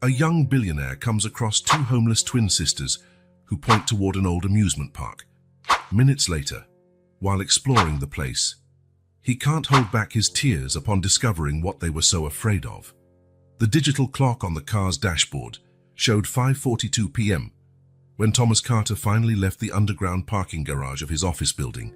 A young billionaire comes across two homeless twin sisters who point toward an old amusement park. Minutes later, while exploring the place, he can't hold back his tears upon discovering what they were so afraid of. The digital clock on the car's dashboard showed 5:42 p.m. when Thomas Carter finally left the underground parking garage of his office building.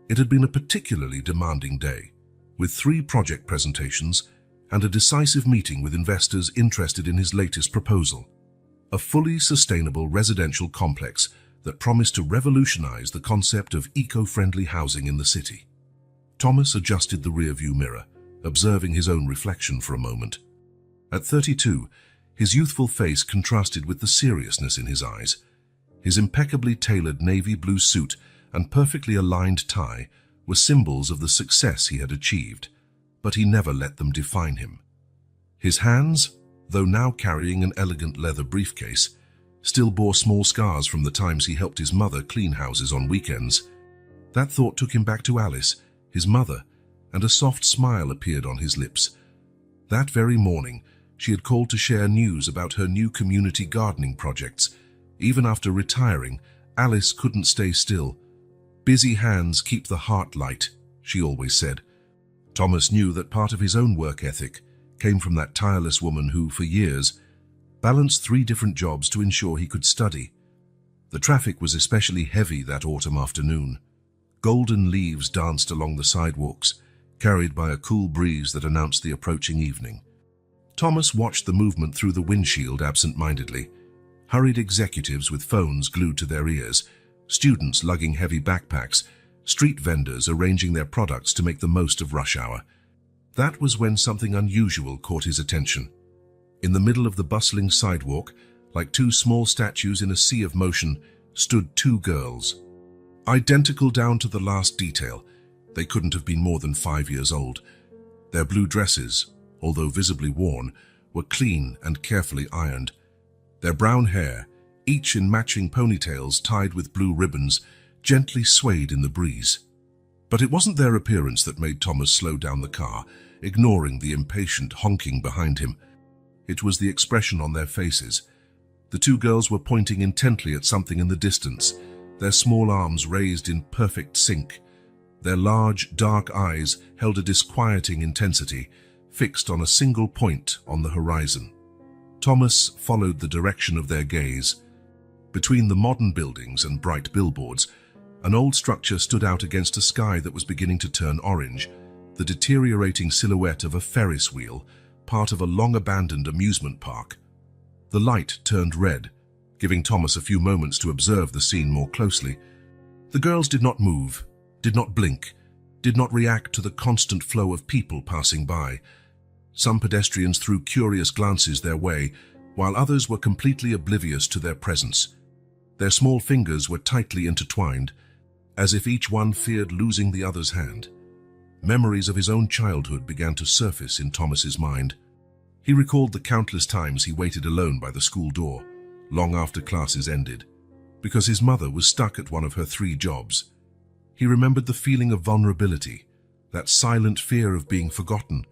It had been a particularly demanding day, with 3 project presentations and a decisive meeting with investors interested in his latest proposal, a fully sustainable residential complex that promised to revolutionize the concept of eco-friendly housing in the city. Thomas adjusted the rearview mirror, observing his own reflection for a moment. At 32, his youthful face contrasted with the seriousness in his eyes. His impeccably tailored navy blue suit and perfectly aligned tie were symbols of the success he had achieved, but he never let them define him. His hands, though now carrying an elegant leather briefcase, still bore small scars from the times he helped his mother clean houses on weekends. That thought took him back to Alice, his mother, and a soft smile appeared on his lips. That very morning, she had called to share news about her new community gardening projects. Even after retiring, Alice couldn't stay still. "Busy hands keep the heart light," she always said. Thomas knew that part of his own work ethic came from that tireless woman who, for years, balanced 3 different jobs to ensure he could study. The traffic was especially heavy that autumn afternoon. Golden leaves danced along the sidewalks, carried by a cool breeze that announced the approaching evening. Thomas watched the movement through the windshield absent-mindedly. Hurried executives with phones glued to their ears, students lugging heavy backpacks, street vendors arranging their products to make the most of rush hour. That was when something unusual caught his attention. In the middle of the bustling sidewalk, like 2 small statues in a sea of motion, stood 2 girls. Identical down to the last detail, they couldn't have been more than 5 years old. Their blue dresses, although visibly worn, were clean and carefully ironed. Their brown hair, each in matching ponytails tied with blue ribbons, gently swayed in the breeze. But it wasn't their appearance that made Thomas slow down the car, ignoring the impatient honking behind him. It was the expression on their faces. The 2 girls were pointing intently at something in the distance, their small arms raised in perfect sync. Their large, dark eyes held a disquieting intensity, fixed on a single point on the horizon. Thomas followed the direction of their gaze. Between the modern buildings and bright billboards, an old structure stood out against a sky that was beginning to turn orange, the deteriorating silhouette of a Ferris wheel, part of a long-abandoned amusement park. The light turned red, giving Thomas a few moments to observe the scene more closely. The girls did not move, did not blink, did not react to the constant flow of people passing by. Some pedestrians threw curious glances their way, while others were completely oblivious to their presence. Their small fingers were tightly intertwined, as if each one feared losing the other's hand. Memories of his own childhood began to surface in Thomas's mind. He recalled the countless times he waited alone by the school door, long after classes ended, because his mother was stuck at one of her 3 jobs. He remembered the feeling of vulnerability, that silent fear of being forgotten,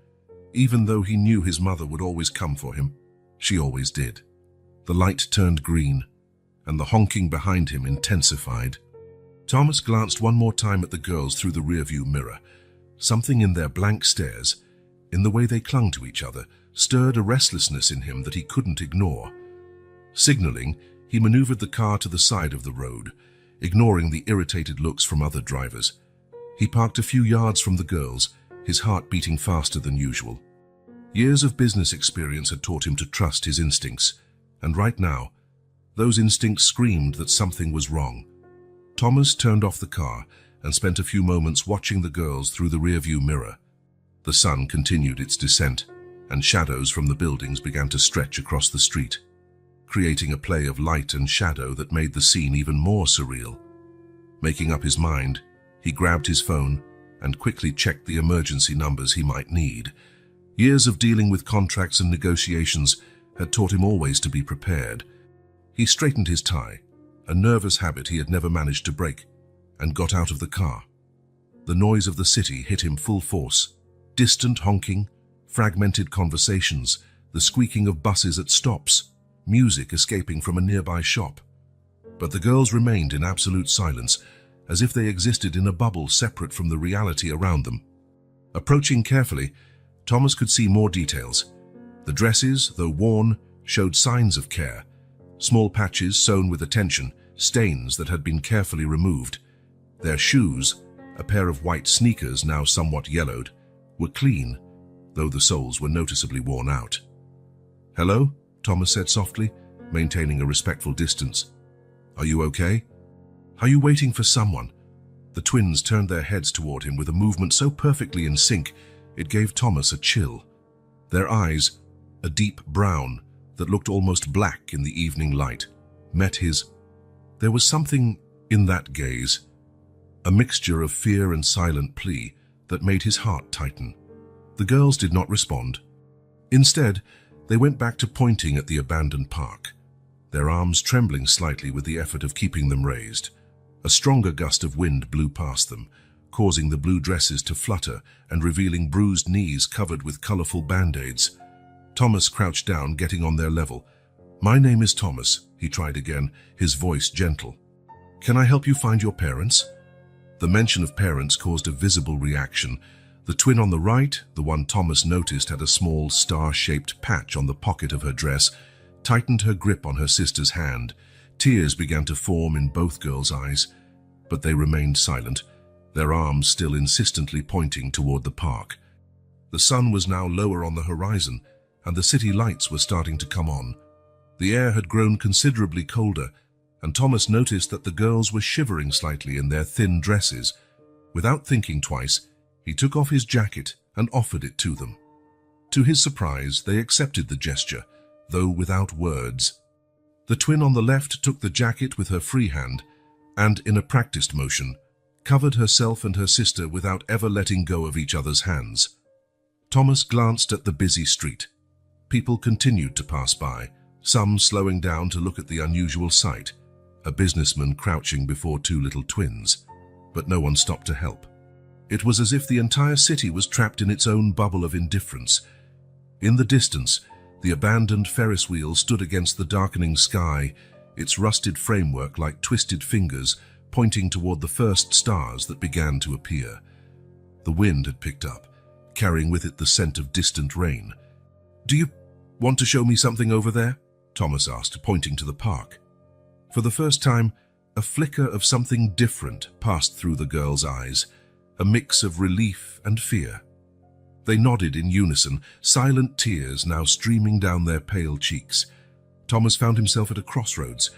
even though he knew his mother would always come for him. She always did. The light turned green, and the honking behind him intensified. Thomas glanced one more time at the girls through the rearview mirror. Something in their blank stares, in the way they clung to each other, stirred a restlessness in him that he couldn't ignore. Signaling, he maneuvered the car to the side of the road, ignoring the irritated looks from other drivers. He parked a few yards from the girls, his heart beating faster than usual. Years of business experience had taught him to trust his instincts, and right now, those instincts screamed that something was wrong. Thomas turned off the car and spent a few moments watching the girls through the rearview mirror. The sun continued its descent, and shadows from the buildings began to stretch across the street, creating a play of light and shadow that made the scene even more surreal. Making up his mind, he grabbed his phone and quickly checked the emergency numbers he might need. Years of dealing with contracts and negotiations had taught him always to be prepared. He straightened his tie, a nervous habit he had never managed to break, and got out of the car. The noise of the city hit him full force. Distant honking, fragmented conversations, the squeaking of buses at stops, music escaping from a nearby shop. But the girls remained in absolute silence, as if they existed in a bubble separate from the reality around them. Approaching carefully, Thomas could see more details. The dresses, though worn, showed signs of care. Small patches sewn with attention, stains that had been carefully removed. Their shoes, a pair of white sneakers now somewhat yellowed, were clean, though the soles were noticeably worn out. "Hello?" Thomas said softly, maintaining a respectful distance. "Are you okay? Are you waiting for someone?" The twins turned their heads toward him with a movement so perfectly in sync, it gave Thomas a chill. Their eyes, a deep brown that looked almost black in the evening light, met his. There was something in that gaze, a mixture of fear and silent plea that made his heart tighten. The girls did not respond. Instead, they went back to pointing at the abandoned park, their arms trembling slightly with the effort of keeping them raised. A stronger gust of wind blew past them, causing the blue dresses to flutter and revealing bruised knees covered with colorful band-aids. Thomas crouched down, getting on their level. "My name is Thomas," he tried again, his voice gentle. "Can I help you find your parents?" The mention of parents caused a visible reaction. The twin on the right, the one Thomas noticed had a small star-shaped patch on the pocket of her dress, tightened her grip on her sister's hand. Tears began to form in both girls' eyes, but they remained silent, their arms still insistently pointing toward the park. The sun was now lower on the horizon, and the city lights were starting to come on. The air had grown considerably colder, and Thomas noticed that the girls were shivering slightly in their thin dresses. Without thinking twice, he took off his jacket and offered it to them. To his surprise, they accepted the gesture, though without words. The twin on the left took the jacket with her free hand, and, in a practiced motion, covered herself and her sister without ever letting go of each other's hands. Thomas glanced at the busy street. People continued to pass by, some slowing down to look at the unusual sight, a businessman crouching before two little twins, but no one stopped to help. It was as if the entire city was trapped in its own bubble of indifference. In the distance, the abandoned Ferris wheel stood against the darkening sky, its rusted framework like twisted fingers pointing toward the first stars that began to appear. The wind had picked up, carrying with it the scent of distant rain. "Do you want to show me something over there?" Thomas asked, pointing to the park. For the first time, a flicker of something different passed through the girls' eyes, a mix of relief and fear. They nodded in unison, silent tears now streaming down their pale cheeks. Thomas found himself at a crossroads.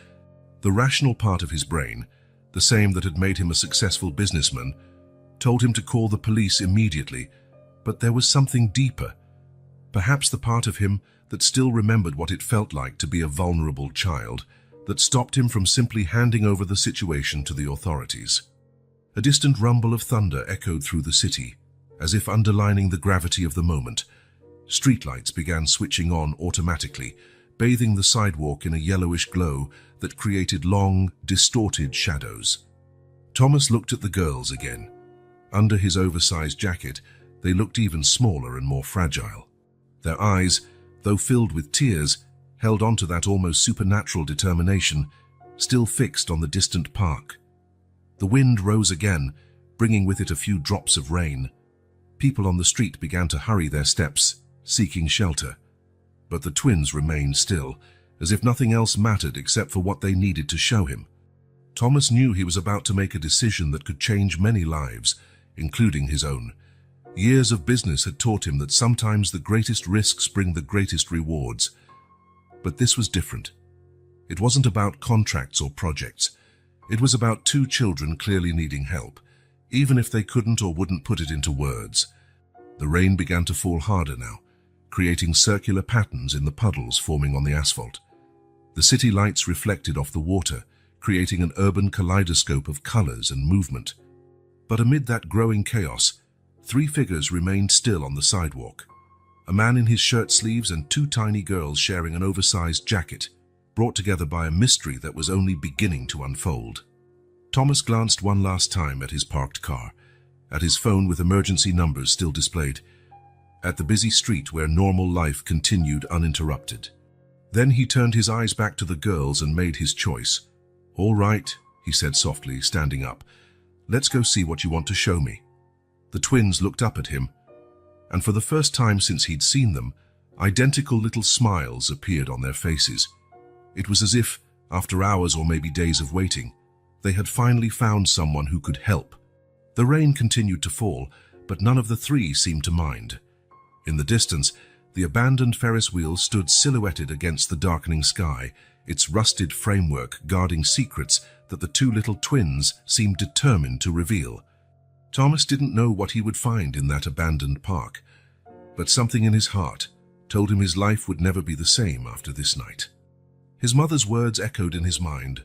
The rational part of his brain, the same that had made him a successful businessman, told him to call the police immediately, but there was something deeper. Perhaps the part of him that still remembered what it felt like to be a vulnerable child, that stopped him from simply handing over the situation to the authorities. A distant rumble of thunder echoed through the city, as if underlining the gravity of the moment. Streetlights began switching on automatically, bathing the sidewalk in a yellowish glow that created long, distorted shadows. Thomas looked at the girls again. Under his oversized jacket, they looked even smaller and more fragile. Their eyes, though filled with tears, held on to that almost supernatural determination, still fixed on the distant park. The wind rose again, bringing with it a few drops of rain. People on the street began to hurry their steps, seeking shelter. But the twins remained still, as if nothing else mattered except for what they needed to show him. Thomas knew he was about to make a decision that could change many lives, including his own. Years of business had taught him that sometimes the greatest risks bring the greatest rewards. But this was different. It wasn't about contracts or projects. It was about two children clearly needing help, even if they couldn't or wouldn't put it into words. The rain began to fall harder now, creating circular patterns in the puddles forming on the asphalt. The city lights reflected off the water, creating an urban kaleidoscope of colors and movement. But amid that growing chaos, three figures remained still on the sidewalk. A man in his shirt sleeves and two tiny girls sharing an oversized jacket, brought together by a mystery that was only beginning to unfold. Thomas glanced one last time at his parked car, at his phone with emergency numbers still displayed. at the busy street where normal life continued uninterrupted. Then he turned his eyes back to the girls and made his choice. "All right," he said softly, standing up. "Let's go see what you want to show me." The twins looked up at him, and for the first time since he'd seen them, identical little smiles appeared on their faces. It was as if, after hours or maybe days of waiting, they had finally found someone who could help. The rain continued to fall, but none of the three seemed to mind. In the distance, the abandoned Ferris wheel stood silhouetted against the darkening sky, its rusted framework guarding secrets that the two little twins seemed determined to reveal. Thomas didn't know what he would find in that abandoned park, but something in his heart told him his life would never be the same after this night. His mother's words echoed in his mind.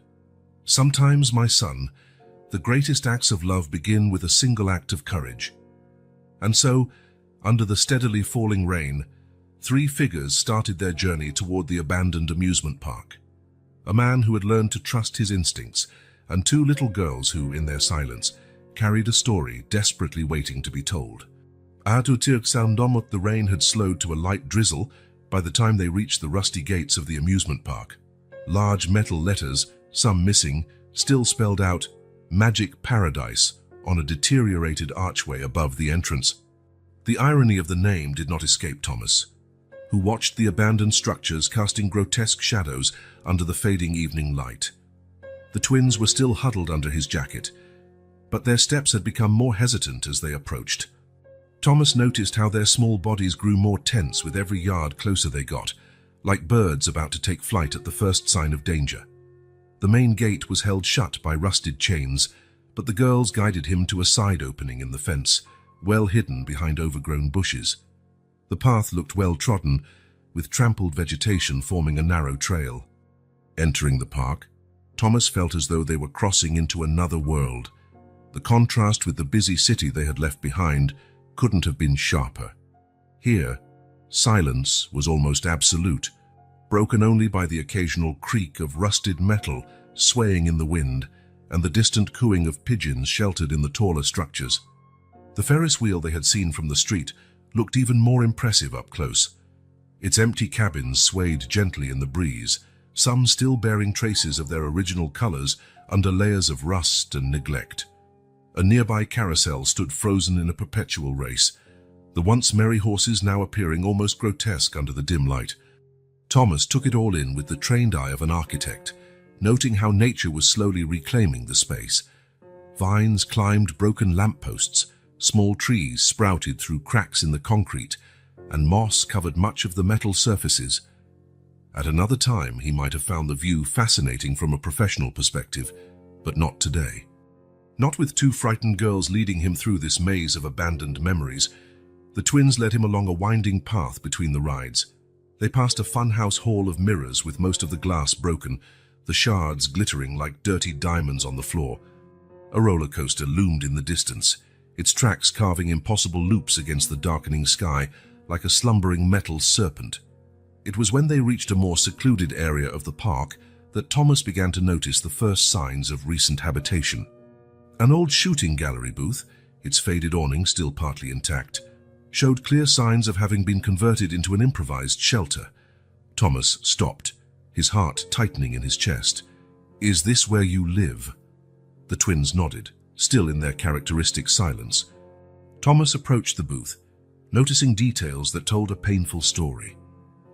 "Sometimes, my son, the greatest acts of love begin with a single act of courage." And so, under the steadily falling rain, three figures started their journey toward the abandoned amusement park. A man who had learned to trust his instincts, and two little girls who, in their silence, carried a story desperately waiting to be told. The rain had slowed to a light drizzle by the time they reached the rusty gates of the amusement park. Large metal letters, some missing, still spelled out "Magic Paradise" on a deteriorated archway above the entrance. The irony of the name did not escape Thomas, who watched the abandoned structures casting grotesque shadows under the fading evening light. The twins were still huddled under his jacket, but their steps had become more hesitant as they approached. Thomas noticed how their small bodies grew more tense with every yard closer they got, like birds about to take flight at the first sign of danger. The main gate was held shut by rusted chains, but the girls guided him to a side opening in the fence, well hidden behind overgrown bushes. The path looked well trodden, with trampled vegetation forming a narrow trail. Entering the park, Thomas felt as though they were crossing into another world. The contrast with the busy city they had left behind couldn't have been sharper. Here, silence was almost absolute, broken only by the occasional creak of rusted metal swaying in the wind and the distant cooing of pigeons sheltered in the taller structures. The Ferris wheel they had seen from the street looked even more impressive up close. Its empty cabins swayed gently in the breeze, some still bearing traces of their original colors under layers of rust and neglect. A nearby carousel stood frozen in a perpetual race, the once merry horses now appearing almost grotesque under the dim light. Thomas took it all in with the trained eye of an architect, noting how nature was slowly reclaiming the space. Vines climbed broken lampposts, small trees sprouted through cracks in the concrete, and moss covered much of the metal surfaces. At another time, he might have found the view fascinating from a professional perspective, but not today. Not with two frightened girls leading him through this maze of abandoned memories. The twins led him along a winding path between the rides. They passed a funhouse hall of mirrors with most of the glass broken, the shards glittering like dirty diamonds on the floor. A roller coaster loomed in the distance, its tracks carving impossible loops against the darkening sky like a slumbering metal serpent. It was when they reached a more secluded area of the park that Thomas began to notice the first signs of recent habitation. An old shooting gallery booth, its faded awning still partly intact, showed clear signs of having been converted into an improvised shelter. Thomas stopped, his heart tightening in his chest. "Is this where you live?" The twins nodded, still in their characteristic silence. Thomas approached the booth, noticing details that told a painful story.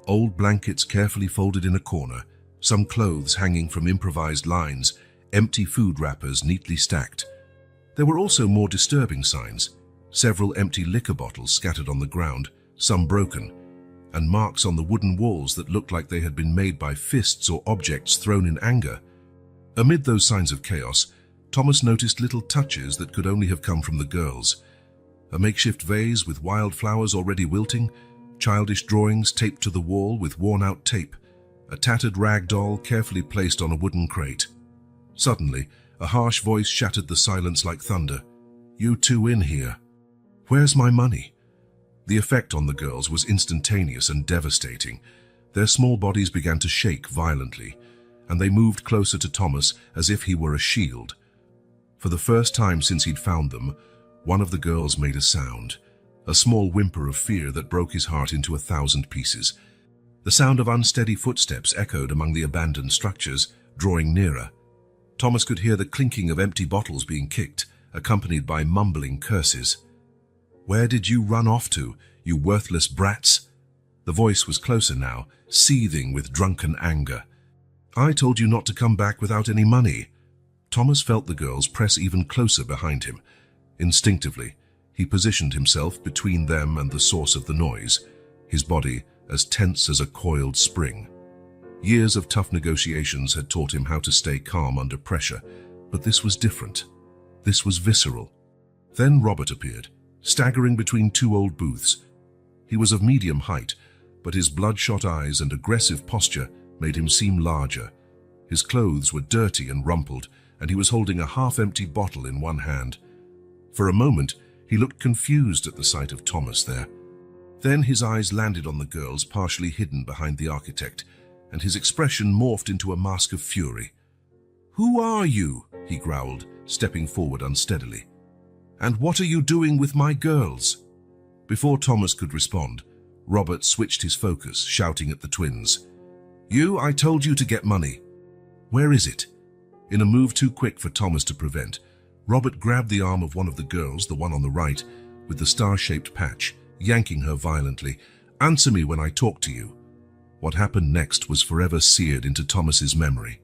Old blankets carefully folded in a corner, some clothes hanging from improvised lines, empty food wrappers neatly stacked. There were also more disturbing signs, several empty liquor bottles scattered on the ground, some broken, and marks on the wooden walls that looked like they had been made by fists or objects thrown in anger. Amid those signs of chaos, Thomas noticed little touches that could only have come from the girls. A makeshift vase with wildflowers already wilting, childish drawings taped to the wall with worn-out tape, a tattered rag doll carefully placed on a wooden crate. Suddenly, a harsh voice shattered the silence like thunder. "You two in here. Where's my money?" The effect on the girls was instantaneous and devastating. Their small bodies began to shake violently, and they moved closer to Thomas as if he were a shield. For the first time since he'd found them, one of the girls made a sound, a small whimper of fear that broke his heart into 1,000 pieces. The sound of unsteady footsteps echoed among the abandoned structures, drawing nearer. Thomas could hear the clinking of empty bottles being kicked, accompanied by mumbling curses. "Where did you run off to, you worthless brats?" The voice was closer now, seething with drunken anger. "I told you not to come back without any money." Thomas felt the girls press even closer behind him. Instinctively, he positioned himself between them and the source of the noise, his body as tense as a coiled spring. Years of tough negotiations had taught him how to stay calm under pressure, but this was different. This was visceral. Then Robert appeared, staggering between two old booths. He was of medium height, but his bloodshot eyes and aggressive posture made him seem larger. His clothes were dirty and rumpled, and he was holding a half-empty bottle in one hand. For a moment, he looked confused at the sight of Thomas there. Then his eyes landed on the girls partially hidden behind the architect, and his expression morphed into a mask of fury. "Who are you?" he growled, stepping forward unsteadily. "And what are you doing with my girls?" Before Thomas could respond, Robert switched his focus, shouting at the twins. "You, I told you to get money. Where is it?" In a move too quick for Thomas to prevent, Robert grabbed the arm of one of the girls, the one on the right, with the star-shaped patch, yanking her violently. "Answer me when I talk to you." What happened next was forever seared into Thomas's memory.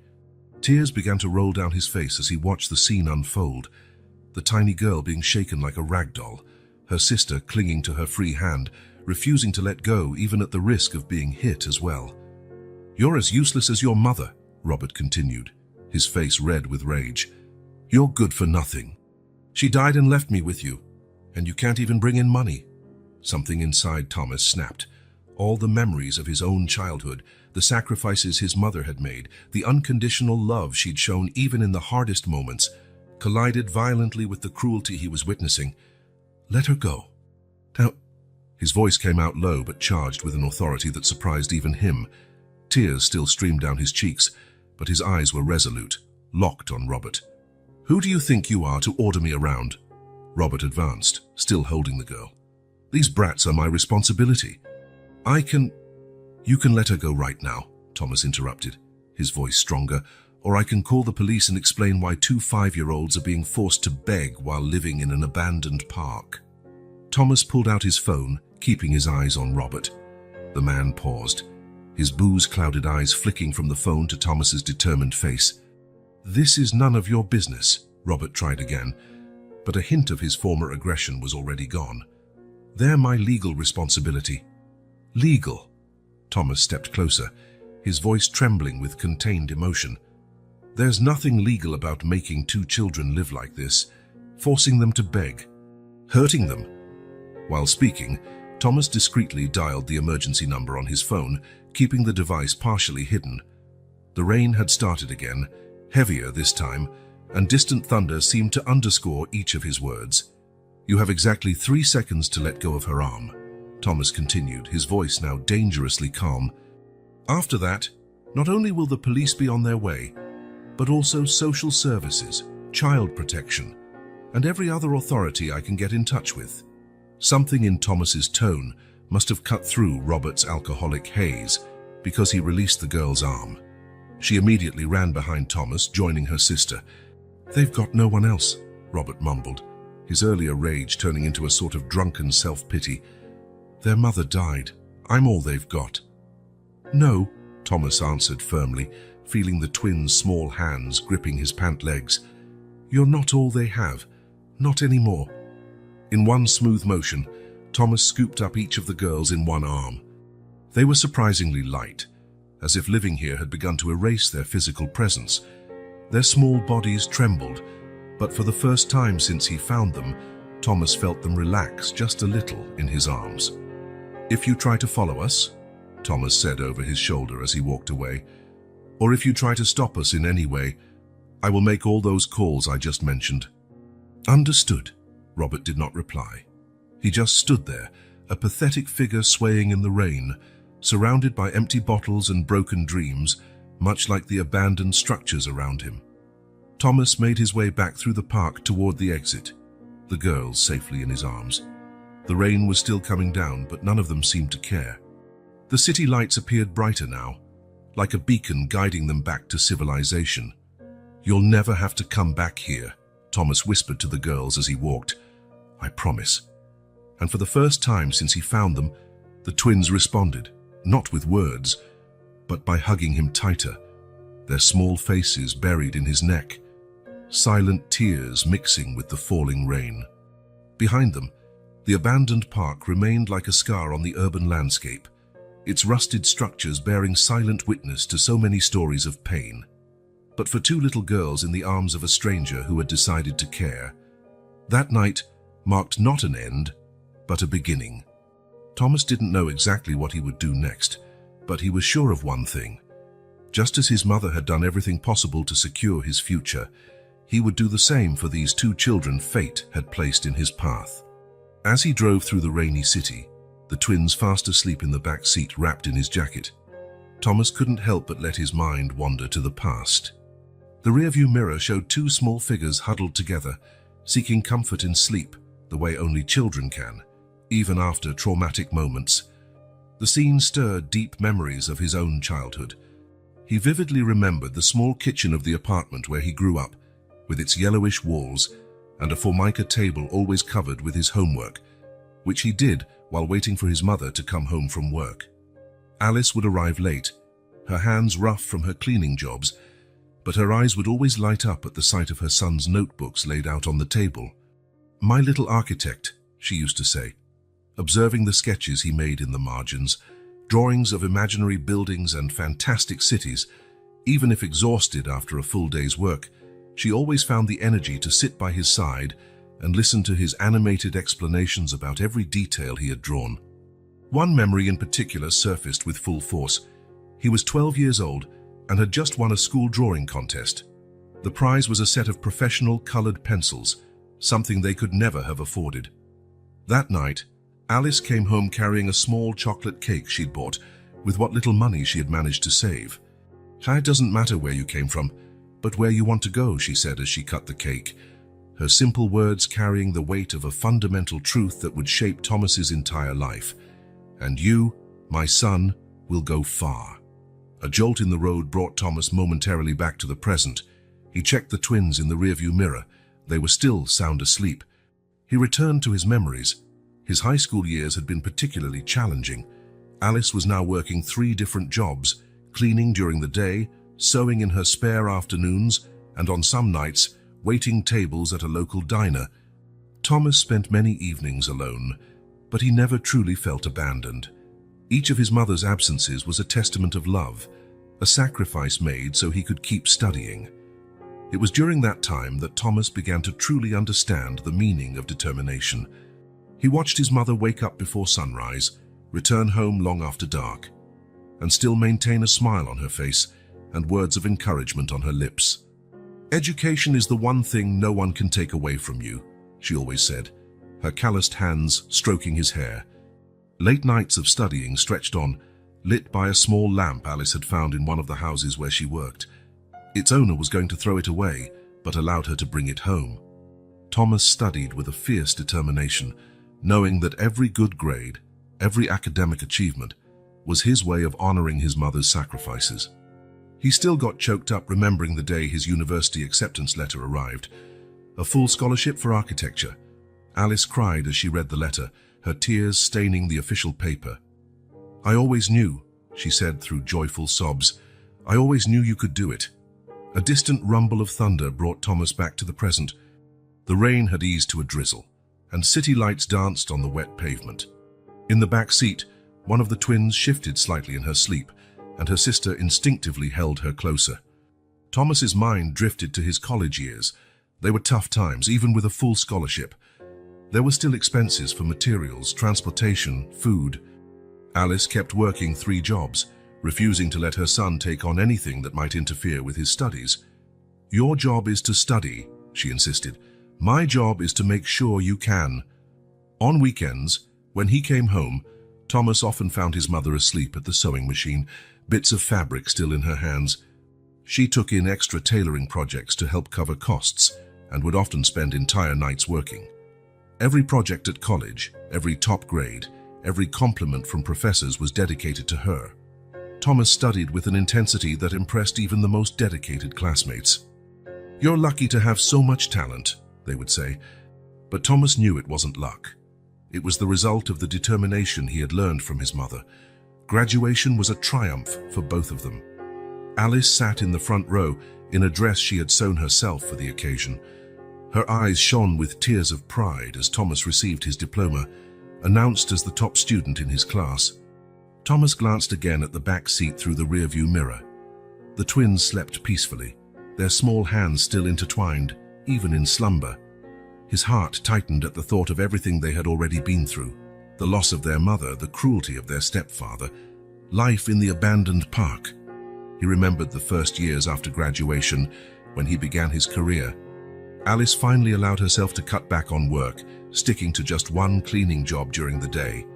Tears began to roll down his face as he watched the scene unfold. The tiny girl being shaken like a rag doll, her sister clinging to her free hand, refusing to let go even at the risk of being hit as well. "You're as useless as your mother," Robert continued, his face red with rage. "You're good for nothing. She died and left me with you, and you can't even bring in money." Something inside Thomas snapped. All the memories of his own childhood, the sacrifices his mother had made, the unconditional love she'd shown even in the hardest moments, collided violently with the cruelty he was witnessing. "Let her go. Now," his voice came out low but charged with an authority that surprised even him. Tears still streamed down his cheeks, but his eyes were resolute, locked on Robert. "Who do you think you are to order me around?" Robert advanced, still holding the girl. "These brats are my responsibility. You can let her go right now," Thomas interrupted, his voice stronger, "or I can call the police and explain why 2 5-year-olds are being forced to beg while living in an abandoned park." Thomas pulled out his phone, keeping his eyes on Robert. The man paused, his booze-clouded eyes flicking from the phone to Thomas's determined face. "This is none of your business," Robert tried again, but a hint of his former aggression was already gone. "They're my legal responsibility." "Legal?" Thomas stepped closer, his voice trembling with contained emotion. "There's nothing legal about making 2 children live like this, forcing them to beg, hurting them." While speaking, Thomas discreetly dialed the emergency number on his phone, keeping the device partially hidden. The rain had started again, heavier this time, and distant thunder seemed to underscore each of his words. "You have exactly 3 seconds to let go of her arm," Thomas continued, his voice now dangerously calm. "After that, not only will the police be on their way, but also social services, child protection, and every other authority I can get in touch with." Something in Thomas's tone must have cut through Robert's alcoholic haze, because he released the girl's arm. She immediately ran behind Thomas, joining her sister. "They've got no one else," Robert mumbled, his earlier rage turning into a sort of drunken self-pity. "Their mother died. I'm all they've got." "No," Thomas answered firmly, feeling the twins' small hands gripping his pant legs. "You're not all they have. Not anymore." In one smooth motion, Thomas scooped up each of the girls in one arm. They were surprisingly light, as if living here had begun to erase their physical presence. Their small bodies trembled, but for the first time since he found them, Thomas felt them relax just a little in his arms. "If you try to follow us," Thomas said over his shoulder as he walked away, "or if you try to stop us in any way, I will make all those calls I just mentioned." "Understood." Robert did not reply. He just stood there, a pathetic figure swaying in the rain, surrounded by empty bottles and broken dreams, much like the abandoned structures around him. Thomas made his way back through the park toward the exit, the girls safely in his arms. The rain was still coming down, but none of them seemed to care. The city lights appeared brighter now, like a beacon guiding them back to civilization. "You'll never have to come back here," Thomas whispered to the girls as he walked. "I promise." And for the first time since he found them, the twins responded, not with words, but by hugging him tighter, their small faces buried in his neck, silent tears mixing with the falling rain. Behind them, the abandoned park remained like a scar on the urban landscape, its rusted structures bearing silent witness to so many stories of pain. But for two little girls in the arms of a stranger who had decided to care, that night marked not an end, but a beginning. Thomas didn't know exactly what he would do next, but he was sure of one thing. Just as his mother had done everything possible to secure his future, he would do the same for these two children fate had placed in his path. As he drove through the rainy city, the twins fast asleep in the back seat wrapped in his jacket, Thomas couldn't help but let his mind wander to the past. The rearview mirror showed two small figures huddled together, seeking comfort in sleep the way only children can, even after traumatic moments. The scene stirred deep memories of his own childhood. He vividly remembered the small kitchen of the apartment where he grew up, with its yellowish walls and a formica table always covered with his homework, which he did while waiting for his mother to come home from work. Alice would arrive late, her hands rough from her cleaning jobs, but her eyes would always light up at the sight of her son's notebooks laid out on the table. "My little architect," she used to say, observing the sketches he made in the margins, drawings of imaginary buildings and fantastic cities. Even if exhausted after a full day's work, she always found the energy to sit by his side and listen to his animated explanations about every detail he had drawn. One memory in particular surfaced with full force. He was 12 years old and had just won a school drawing contest. The prize was a set of professional colored pencils, something they could never have afforded. That night, Alice came home carrying a small chocolate cake she'd bought with what little money she had managed to save. "It doesn't matter where you came from, but where you want to go," she said as she cut the cake, her simple words carrying the weight of a fundamental truth that would shape Thomas's entire life. "And you, my son, will go far." A jolt in the road brought Thomas momentarily back to the present. He checked the twins in the rearview mirror. They were still sound asleep. He returned to his memories. His high school years had been particularly challenging. Alice was now working 3 different jobs, cleaning during the day, sewing in her spare afternoons, and on some nights, waiting tables at a local diner. Thomas spent many evenings alone, but he never truly felt abandoned. Each of his mother's absences was a testament of love, a sacrifice made so he could keep studying. It was during that time that Thomas began to truly understand the meaning of determination. He watched his mother wake up before sunrise, return home long after dark, and still maintain a smile on her face and words of encouragement on her lips. "Education is the one thing no one can take away from you," she always said, her calloused hands stroking his hair. Late nights of studying stretched on, lit by a small lamp Alice had found in one of the houses where she worked. Its owner was going to throw it away, but allowed her to bring it home. Thomas studied with a fierce determination, knowing that every good grade, every academic achievement, was his way of honoring his mother's sacrifices. He still got choked up remembering the day his university acceptance letter arrived. A full scholarship for architecture. Alice cried as she read the letter, her tears staining the official paper. "I always knew," she said through joyful sobs. "I always knew you could do it." A distant rumble of thunder brought Thomas back to the present. The rain had eased to a drizzle, and city lights danced on the wet pavement. In the back seat, one of the twins shifted slightly in her sleep, and her sister instinctively held her closer. Thomas's mind drifted to his college years. They were tough times, even with a full scholarship. There were still expenses for materials, transportation, food. Alice kept working 3 jobs, refusing to let her son take on anything that might interfere with his studies. "Your job is to study," she insisted. "My job is to make sure you can." On weekends, when he came home, Thomas often found his mother asleep at the sewing machine, bits of fabric still in her hands. She took in extra tailoring projects to help cover costs and would often spend entire nights working. Every project at college, every top grade, every compliment from professors was dedicated to her. Thomas studied with an intensity that impressed even the most dedicated classmates. "You're lucky to have so much talent," they would say. But Thomas knew it wasn't luck. It was the result of the determination he had learned from his mother. Graduation was a triumph for both of them. Alice sat in the front row in a dress she had sewn herself for the occasion. Her eyes shone with tears of pride as Thomas received his diploma, announced as the top student in his class. Thomas glanced again at the back seat through the rearview mirror. The twins slept peacefully, their small hands still intertwined, even in slumber. His heart tightened at the thought of everything they had already been through: the loss of their mother, the cruelty of their stepfather, life in the abandoned park. He remembered the first years after graduation, when he began his career. Alice finally allowed herself to cut back on work, sticking to just one cleaning job during the day.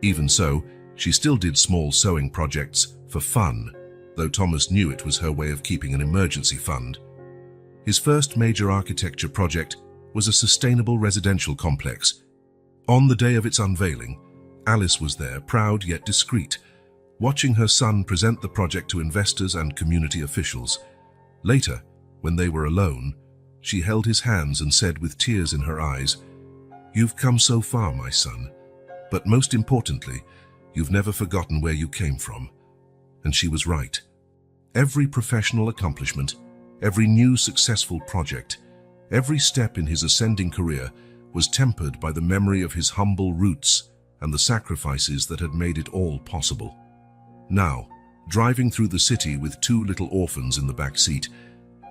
Even so, she still did small sewing projects for fun, though Thomas knew it was her way of keeping an emergency fund. His first major architecture project was a sustainable residential complex. On the day of its unveiling, Alice was there, proud yet discreet, watching her son present the project to investors and community officials. Later, when they were alone, she held his hands and said with tears in her eyes, "You've come so far, my son, but most importantly, you've never forgotten where you came from." And she was right. Every professional accomplishment, every new successful project, every step in his ascending career was tempered by the memory of his humble roots and the sacrifices that had made it all possible. Now, driving through the city with two little orphans in the back seat,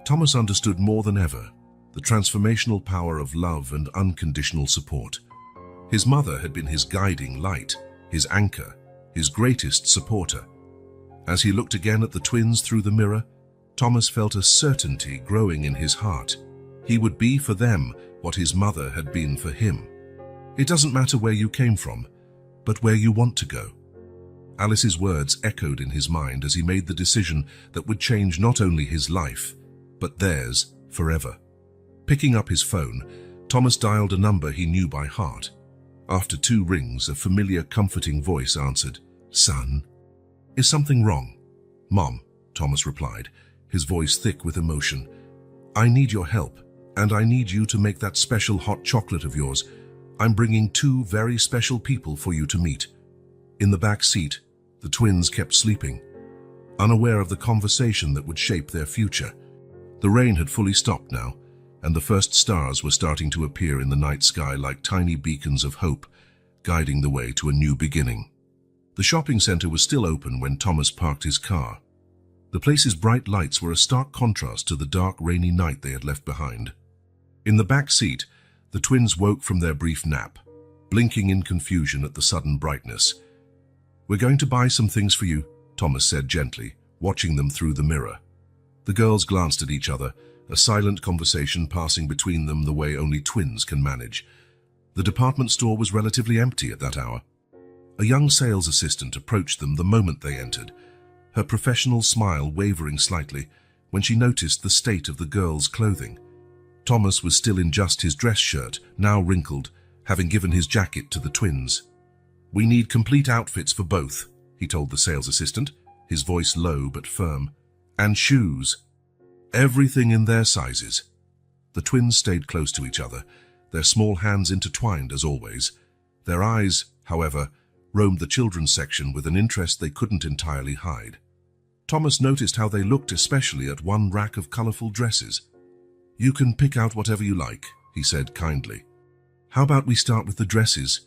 Thomas understood more than ever the transformational power of love and unconditional support. His mother had been his guiding light, his anchor, his greatest supporter. As he looked again at the twins through the mirror, Thomas felt a certainty growing in his heart. He would be for them what his mother had been for him. It doesn't matter where you came from, but where you want to go. Alice's words echoed in his mind as he made the decision that would change not only his life, but theirs forever. Picking up his phone, Thomas dialed a number he knew by heart. After 2 rings, a familiar, comforting voice answered. "Son, is something wrong?" "Mom," Thomas replied, his voice thick with emotion. "I need your help, and I need you to make that special hot chocolate of yours. I'm bringing 2 very special people for you to meet." In the back seat, the twins kept sleeping, unaware of the conversation that would shape their future. The rain had fully stopped now, and the first stars were starting to appear in the night sky like tiny beacons of hope, guiding the way to a new beginning. The shopping center was still open when Thomas parked his car. The place's bright lights were a stark contrast to the dark, rainy night they had left behind. In the back seat, the twins woke from their brief nap, blinking in confusion at the sudden brightness. "We're going to buy some things for you," Thomas said gently, watching them through the mirror. The girls glanced at each other, a silent conversation passing between them the way only twins can manage. The department store was relatively empty at that hour. A young sales assistant approached them the moment they entered, her professional smile wavering slightly when she noticed the state of the girls' clothing. Thomas was still in just his dress shirt, now wrinkled, having given his jacket to the twins. "We need complete outfits for both," he told the sales assistant, his voice low but firm. "And shoes. Everything in their sizes." The twins stayed close to each other, their small hands intertwined as always. Their eyes, however, roamed the children's section with an interest they couldn't entirely hide. Thomas noticed how they looked, especially at one rack of colorful dresses. "You can pick out whatever you like," he said kindly. "How about we start with the dresses?"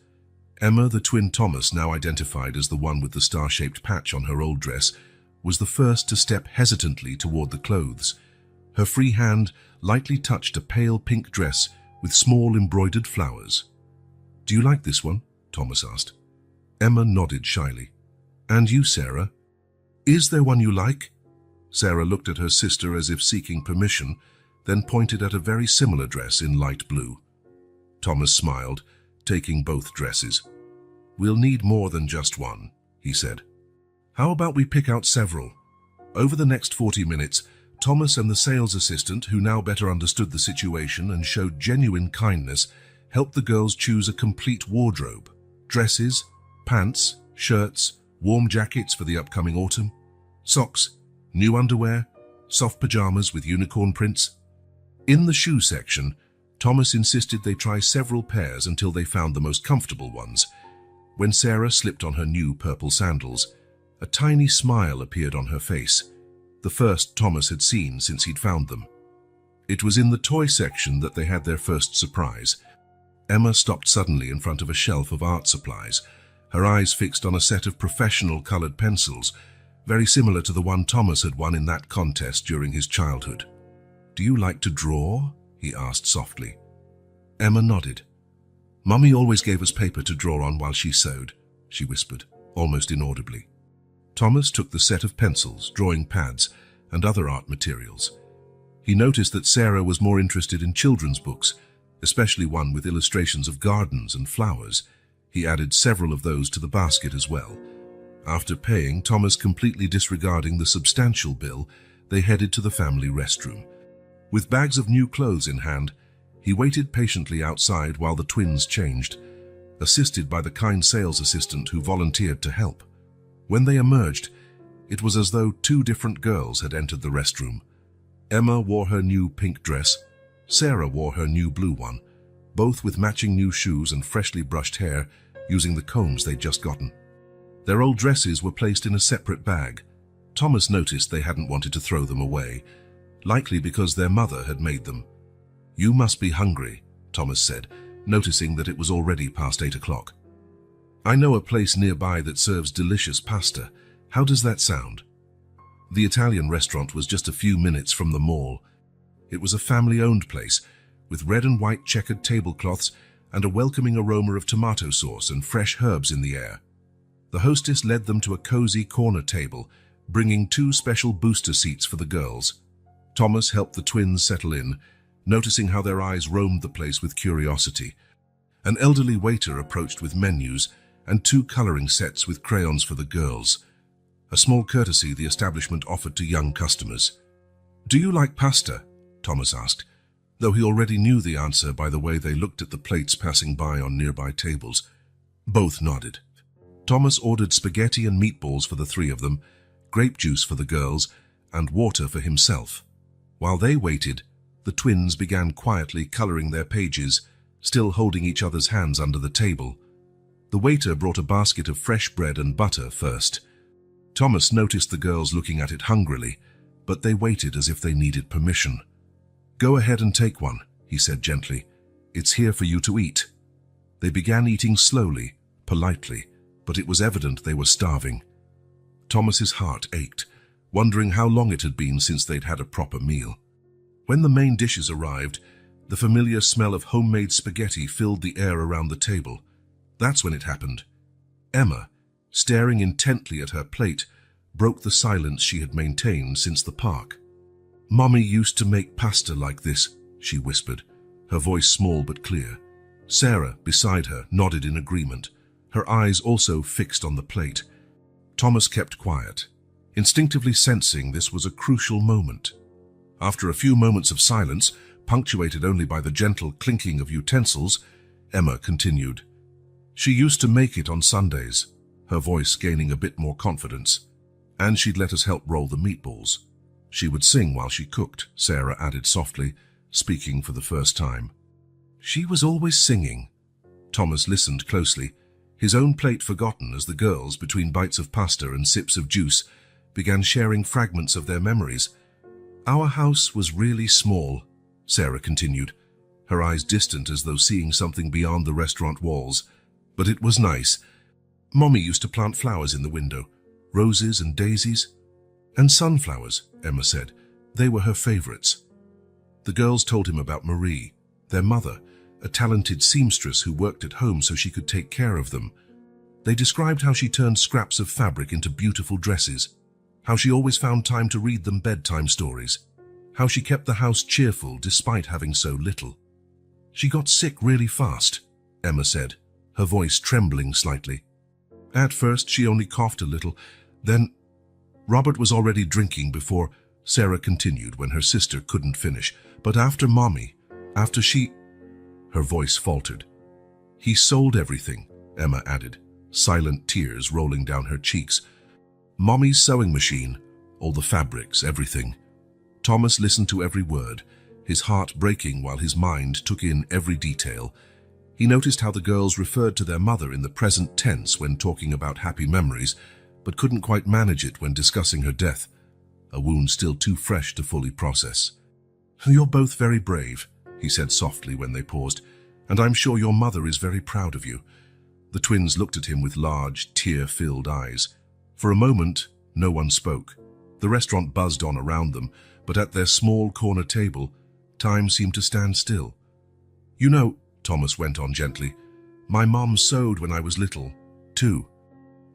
Emma, the twin Thomas now identified as the one with the star-shaped patch on her old dress, was the first to step hesitantly toward the clothes. Her free hand lightly touched a pale pink dress with small embroidered flowers. "Do you like this one?" Thomas asked. Emma nodded shyly. "And you, Sarah? Is there one you like?" Sarah looked at her sister as if seeking permission, then pointed at a very similar dress in light blue. Thomas smiled, taking both dresses. "We'll need more than just one," he said. "How about we pick out several?" Over the next 40 minutes, Thomas and the sales assistant, who now better understood the situation and showed genuine kindness, helped the girls choose a complete wardrobe: dresses, pants, shirts, warm jackets for the upcoming autumn, socks, new underwear, soft pajamas with unicorn prints. In the shoe section, Thomas insisted they try several pairs until they found the most comfortable ones. When Sarah slipped on her new purple sandals, a tiny smile appeared on her face, the first Thomas had seen since he'd found them. It was in the toy section that they had their first surprise. Emma stopped suddenly in front of a shelf of art supplies, her eyes fixed on a set of professional colored pencils, very similar to the one Thomas had won in that contest during his childhood. "Do you like to draw?" he asked softly. Emma nodded. "Mummy always gave us paper to draw on while she sewed," she whispered, almost inaudibly. Thomas took the set of pencils, drawing pads, and other art materials. He noticed that Sarah was more interested in children's books, especially one with illustrations of gardens and flowers. He added several of those to the basket as well. After paying, Thomas completely disregarding the substantial bill, they headed to the family restroom. With bags of new clothes in hand, he waited patiently outside while the twins changed, assisted by the kind sales assistant who volunteered to help. When they emerged, it was as though two different girls had entered the restroom. Emma wore her new pink dress, Sarah wore her new blue one, both with matching new shoes and freshly brushed hair, using the combs they'd just gotten. Their old dresses were placed in a separate bag. Thomas noticed they hadn't wanted to throw them away, likely because their mother had made them. "You must be hungry," Thomas said, noticing that it was already past 8 o'clock. "I know a place nearby that serves delicious pasta. How does that sound?" The Italian restaurant was just a few minutes from the mall. It was a family-owned place, with red and white checkered tablecloths and a welcoming aroma of tomato sauce and fresh herbs in the air. The hostess led them to a cozy corner table, bringing 2 special booster seats for the girls. Thomas helped the twins settle in, noticing how their eyes roamed the place with curiosity. An elderly waiter approached with menus and 2 coloring sets with crayons for the girls, a small courtesy the establishment offered to young customers. "Do you like pasta?" Thomas asked, though he already knew the answer by the way they looked at the plates passing by on nearby tables. Both nodded. Thomas ordered spaghetti and meatballs for the 3 of them, grape juice for the girls, and water for himself. While they waited, the twins began quietly coloring their pages, still holding each other's hands under the table. The waiter brought a basket of fresh bread and butter first. Thomas noticed the girls looking at it hungrily, but they waited as if they needed permission. "Go ahead and take one," he said gently. "It's here for you to eat." They began eating slowly, politely, but it was evident they were starving. Thomas's heart ached, wondering how long it had been since they'd had a proper meal. When the main dishes arrived, the familiar smell of homemade spaghetti filled the air around the table. That's when it happened. Emma, staring intently at her plate, broke the silence she had maintained since the park. "Mommy used to make pasta like this," she whispered, her voice small but clear. Sarah, beside her, nodded in agreement, her eyes also fixed on the plate. Thomas kept quiet, instinctively sensing this was a crucial moment. After a few moments of silence, punctuated only by the gentle clinking of utensils, Emma continued. "She used to make it on Sundays," her voice gaining a bit more confidence, "and she'd let us help roll the meatballs. She would sing while she cooked," Sarah added softly, speaking for the first time. "She was always singing." Thomas listened closely, his own plate forgotten as the girls, between bites of pasta and sips of juice, began sharing fragments of their memories. "Our house was really small," Sarah continued, her eyes distant as though seeing something beyond the restaurant walls. "But it was nice. Mommy used to plant flowers in the window, roses and daisies. And sunflowers," Emma said. "They were her favorites." The girls told him about Marie, their mother, a talented seamstress who worked at home so she could take care of them. They described how she turned scraps of fabric into beautiful dresses, how she always found time to read them bedtime stories, how she kept the house cheerful despite having so little. "She got sick really fast," Emma said, her voice trembling slightly. "At first she only coughed a little, then—" Robert was already drinking before Sarah continued when her sister couldn't finish. "But after Mommy, after she—" Her voice faltered. He sold everything, Emma added, silent tears rolling down her cheeks. Mommy's sewing machine, all the fabrics, everything. Thomas listened to every word, his heart breaking while his mind took in every detail. He noticed how the girls referred to their mother in the present tense when talking about happy memories, but couldn't quite manage it when discussing her death, a wound still too fresh to fully process. "You're both very brave," he said softly when they paused, "and I'm sure your mother is very proud of you." The twins looked at him with large, tear-filled eyes. For a moment, no one spoke. The restaurant buzzed on around them, but at their small corner table, time seemed to stand still. "You know," Thomas went on gently, "my mom sewed when I was little, too.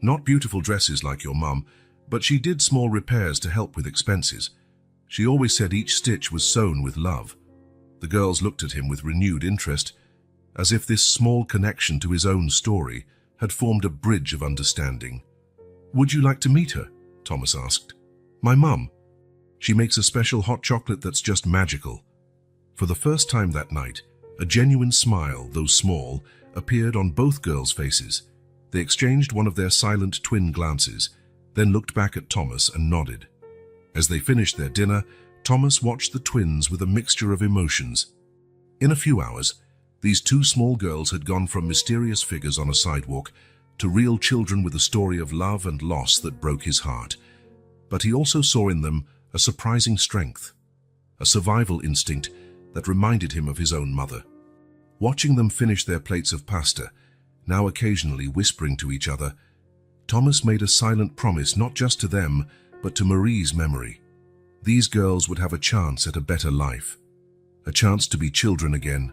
Not beautiful dresses like your mum, but she did small repairs to help with expenses. She always said each stitch was sewn with love." The girls looked at him with renewed interest, as if this small connection to his own story had formed a bridge of understanding. "Would you like to meet her?" Thomas asked. "My mum. She makes a special hot chocolate that's just magical." For the first time that night, a genuine smile, though small, appeared on both girls' faces. They exchanged one of their silent twin glances, then looked back at Thomas and nodded. As they finished their dinner, Thomas watched the twins with a mixture of emotions. In a few hours, these two small girls had gone from mysterious figures on a sidewalk to real children with a story of love and loss that broke his heart. But he also saw in them a surprising strength, a survival instinct that reminded him of his own mother. Watching them finish their plates of pasta, now occasionally whispering to each other, Thomas made a silent promise not just to them, but to Marie's memory. These girls would have a chance at a better life, a chance to be children again,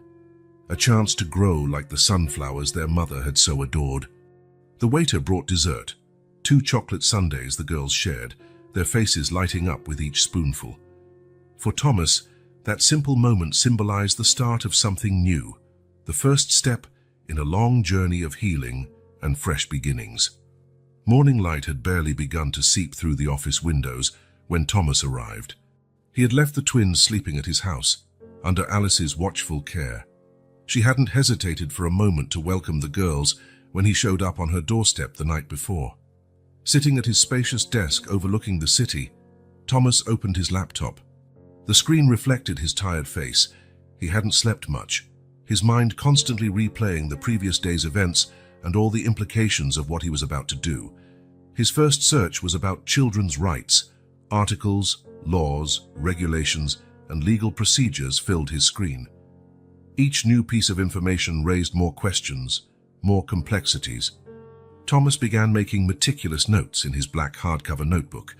a chance to grow like the sunflowers their mother had so adored. The waiter brought dessert, 2 chocolate sundaes the girls shared, their faces lighting up with each spoonful. For Thomas, that simple moment symbolized the start of something new, the first step in a long journey of healing and fresh beginnings. Morning light had barely begun to seep through the office windows when Thomas arrived. He had left the twins sleeping at his house, under Alice's watchful care. She hadn't hesitated for a moment to welcome the girls when he showed up on her doorstep the night before. Sitting at his spacious desk overlooking the city, Thomas opened his laptop. The screen reflected his tired face. He hadn't slept much, his mind constantly replaying the previous day's events and all the implications of what he was about to do. His first search was about children's rights. Articles, laws, regulations, and legal procedures filled his screen. Each new piece of information raised more questions, more complexities. Thomas began making meticulous notes in his black hardcover notebook,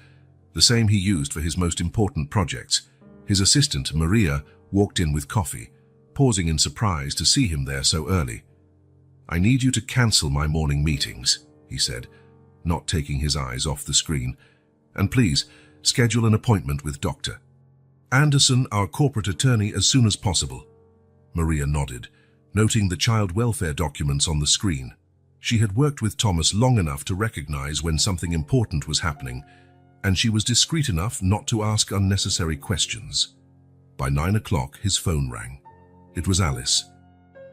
the same he used for his most important projects. His assistant, Maria, walked in with coffee, pausing in surprise to see him there so early. "I need you to cancel my morning meetings," he said, not taking his eyes off the screen. "And please, schedule an appointment with Dr. Anderson, our corporate attorney, as soon as possible." Maria nodded, noting the child welfare documents on the screen. She had worked with Thomas long enough to recognize when something important was happening, and she was discreet enough not to ask unnecessary questions. By 9 o'clock, his phone rang. It was Alice.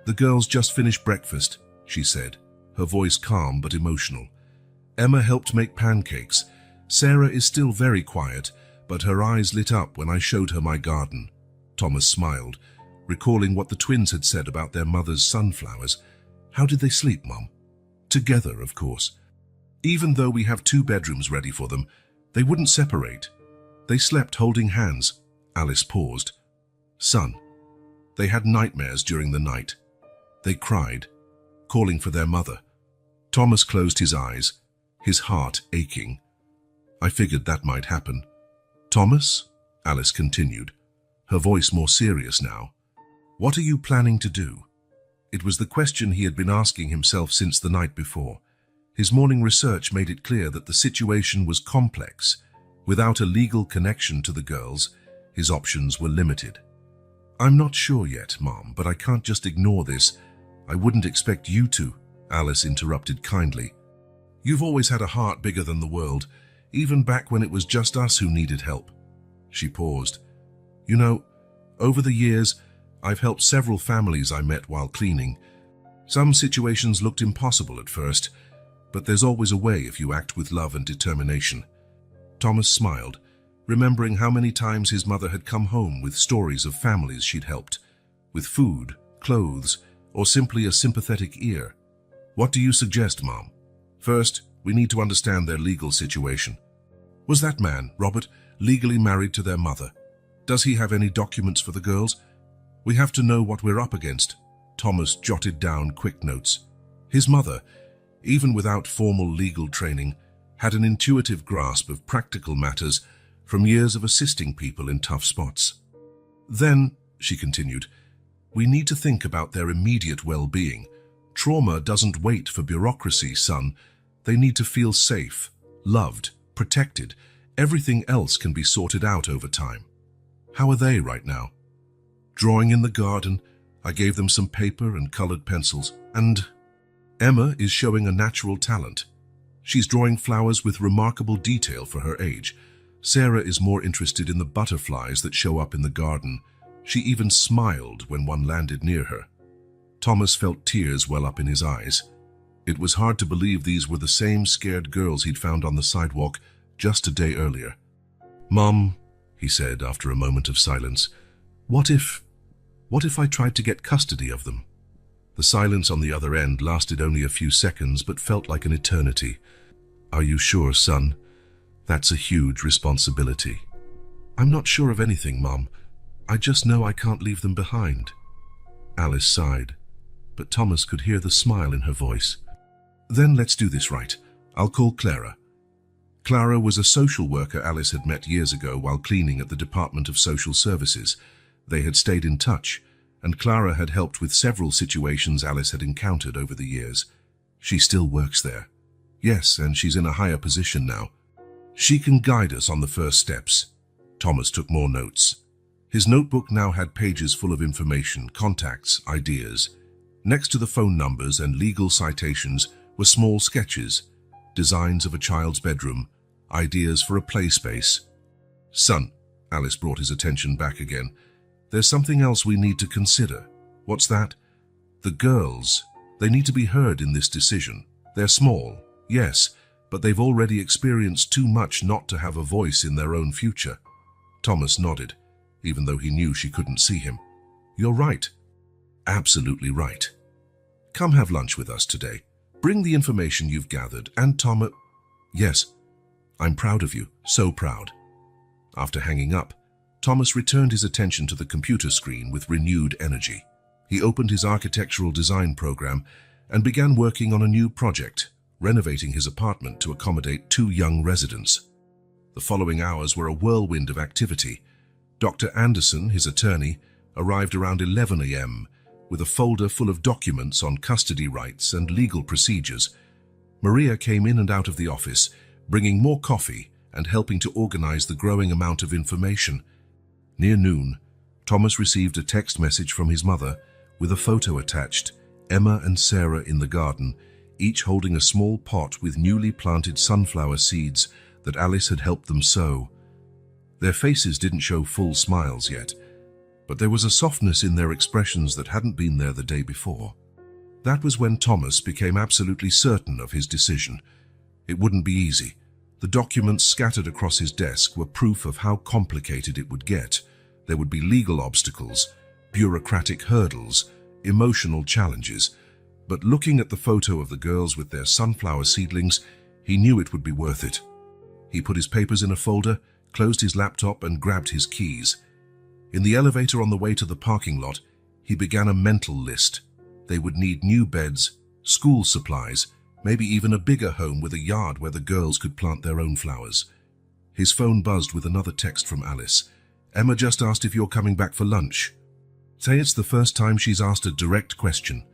"The girls just finished breakfast," she said, her voice calm but emotional. "Emma helped make pancakes. Sarah is still very quiet, but her eyes lit up when I showed her my garden." Thomas smiled, recalling what the twins had said about their mother's sunflowers. "How did they sleep, Mom?" "Together, of course. Even though we have 2 bedrooms ready for them, they wouldn't separate. They slept holding hands." Alice paused. "Son, they had nightmares during the night. They cried, calling for their mother." Thomas closed his eyes, his heart aching. "I figured that might happen." "Thomas," Alice continued, her voice more serious now, "what are you planning to do?" It was the question he had been asking himself since the night before. His morning research made it clear that the situation was complex. Without a legal connection to the girls, his options were limited. "I'm not sure yet, Mom, but I can't just ignore this. I wouldn't expect you to," Alice interrupted kindly. "You've always had a heart bigger than the world, even back when it was just us who needed help." She paused. "You know, over the years, I've helped several families I met while cleaning. Some situations looked impossible at first, but there's always a way if you act with love and determination. Thomas smiled, remembering how many times his mother had come home with stories of families she'd helped, with food, clothes, or simply a sympathetic ear. What do you suggest, Mom? First, we need to understand their legal situation. Was that man, Robert, legally married to their mother? Does he have any documents for the girls? We have to know what we're up against. Thomas jotted down quick notes. His mother, even without formal legal training, had an intuitive grasp of practical matters from years of assisting people in tough spots. Then, she continued, we need to think about their immediate well-being. Trauma doesn't wait for bureaucracy, son. They need to feel safe, loved, protected. Everything else can be sorted out over time. How are they right now? Drawing in the garden. I gave them some paper and colored pencils. And Emma is showing a natural talent. She's drawing flowers with remarkable detail for her age. Sarah is more interested in the butterflies that show up in the garden. She even smiled when one landed near her. Thomas felt tears well up in his eyes. It was hard to believe these were the same scared girls he'd found on the sidewalk just a day earlier. Mom, he said after a moment of silence, what if I tried to get custody of them? The silence on the other end lasted only a few seconds but felt like an eternity. Are you sure, son? That's a huge responsibility. I'm not sure of anything, Mom. I just know I can't leave them behind. Alice sighed, but Thomas could hear the smile in her voice. Then let's do this right. I'll call Clara. Clara was a social worker Alice had met years ago while cleaning at the Department of Social Services. They had stayed in touch, and Clara had helped with several situations Alice had encountered over the years. She still works there. Yes, and she's in a higher position now. She can guide us on the first steps. Thomas took more notes. His notebook now had pages full of information, contacts, ideas. Next to the phone numbers and legal citations were small sketches, designs of a child's bedroom, ideas for a play space. Son, Alice brought his attention back again. There's something else we need to consider. What's that? The girls. They need to be heard in this decision. They're small, yes, but they've already experienced too much not to have a voice in their own future. Thomas nodded, even though he knew she couldn't see him. You're right. Absolutely right. Come have lunch with us today. Bring the information you've gathered, and Thomas... Yes, I'm proud of you, so proud. After hanging up, Thomas returned his attention to the computer screen with renewed energy. He opened his architectural design program and began working on a new project, renovating his apartment to accommodate 2 young residents. The following hours were a whirlwind of activity. Dr. Anderson, his attorney, arrived around 11 a.m. with a folder full of documents on custody rights and legal procedures. Maria came in and out of the office, bringing more coffee and helping to organize the growing amount of information. Near noon, Thomas received a text message from his mother with a photo attached, Emma and Sarah in the garden, each holding a small pot with newly planted sunflower seeds that Alice had helped them sow. Their faces didn't show full smiles yet, but there was a softness in their expressions that hadn't been there the day before. That was when Thomas became absolutely certain of his decision. It wouldn't be easy. The documents scattered across his desk were proof of how complicated it would get. There would be legal obstacles, bureaucratic hurdles, emotional challenges. But looking at the photo of the girls with their sunflower seedlings, he knew it would be worth it. He put his papers in a folder, closed his laptop, and grabbed his keys. In the elevator on the way to the parking lot, he began a mental list. They would need new beds, school supplies, maybe even a bigger home with a yard where the girls could plant their own flowers. His phone buzzed with another text from Alice. Emma just asked if you're coming back for lunch. Say it's the first time she's asked a direct question.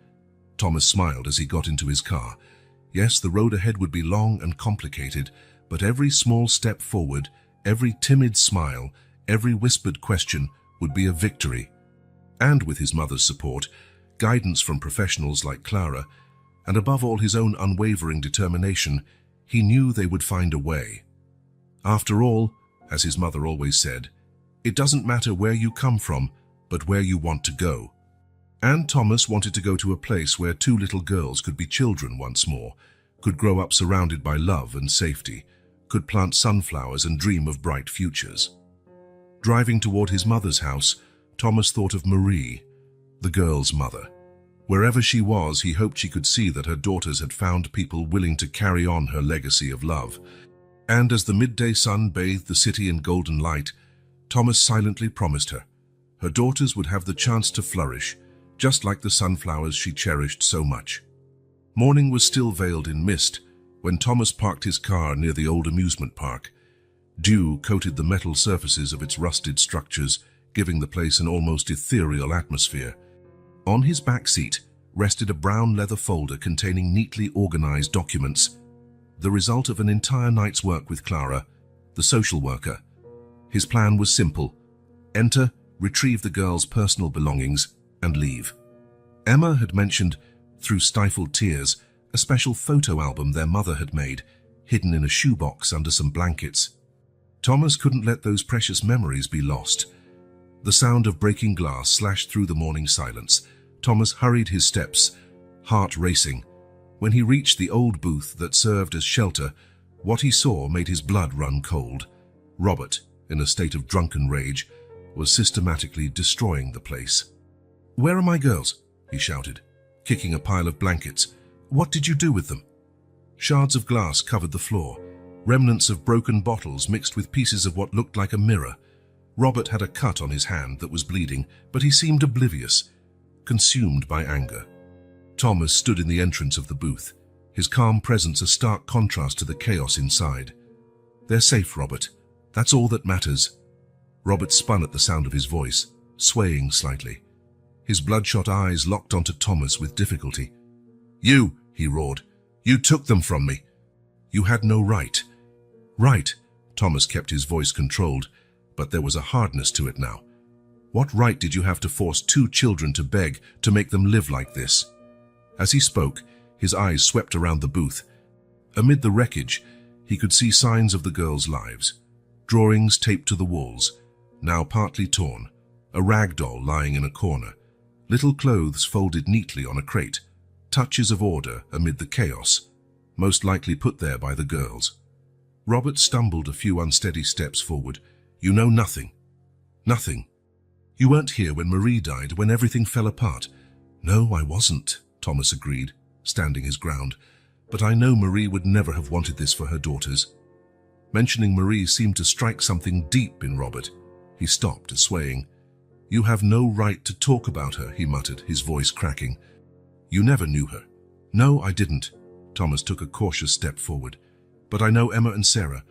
Thomas smiled as he got into his car. Yes, the road ahead would be long and complicated, but every small step forward, every timid smile, every whispered question would be a victory. And with his mother's support, guidance from professionals like Clara, and above all his own unwavering determination, he knew they would find a way. After all, as his mother always said, it doesn't matter where you come from, but where you want to go. And Thomas wanted to go to a place where two little girls could be children once more, could grow up surrounded by love and safety, could plant sunflowers and dream of bright futures. Driving toward his mother's house, Thomas thought of Marie, the girl's mother. Wherever she was, he hoped she could see that her daughters had found people willing to carry on her legacy of love. And as the midday sun bathed the city in golden light, Thomas silently promised her daughters would have the chance to flourish, just like the sunflowers she cherished so much. Morning was still veiled in mist when Thomas parked his car near the old amusement park. Dew coated the metal surfaces of its rusted structures, giving the place an almost ethereal atmosphere. On his back seat rested a brown leather folder containing neatly organized documents, the result of an entire night's work with Clara, the social worker. His plan was simple: enter, retrieve the girl's personal belongings, and leave. Emma had mentioned, through stifled tears, a special photo album their mother had made, hidden in a shoebox under some blankets. Thomas couldn't let those precious memories be lost. The sound of breaking glass slashed through the morning silence. Thomas hurried his steps, heart racing. When he reached the old booth that served as shelter, what he saw made his blood run cold. Robert, in a state of drunken rage, was systematically destroying the place. "Where are my girls?" he shouted, kicking a pile of blankets. "What did you do with them?" Shards of glass covered the floor, remnants of broken bottles mixed with pieces of what looked like a mirror. Robert had a cut on his hand that was bleeding, but he seemed oblivious, consumed by anger. Thomas stood in the entrance of the booth, his calm presence a stark contrast to the chaos inside. "They're safe, Robert. That's all that matters." Robert spun at the sound of his voice, swaying slightly. His bloodshot eyes locked onto Thomas with difficulty. "You," he roared, "you took them from me. You had no right." "Right," Thomas kept his voice controlled, but there was a hardness to it now. "What right did you have to force two children to beg, to make them live like this?" As he spoke, his eyes swept around the booth. Amid the wreckage, he could see signs of the girls' lives. Drawings taped to the walls, now partly torn, a rag doll lying in a corner, little clothes folded neatly on a crate, touches of order amid the chaos, most likely put there by the girls. Robert stumbled a few unsteady steps forward. "You know nothing. Nothing. You weren't here when Marie died, when everything fell apart." "No, I wasn't," Thomas agreed, standing his ground. "But I know Marie would never have wanted this for her daughters." Mentioning Marie seemed to strike something deep in Robert. He stopped, swaying. "You have no right to talk about her," he muttered, his voice cracking. "You never knew her." "No, I didn't." Thomas took a cautious step forward. "But I know Emma and Sarah.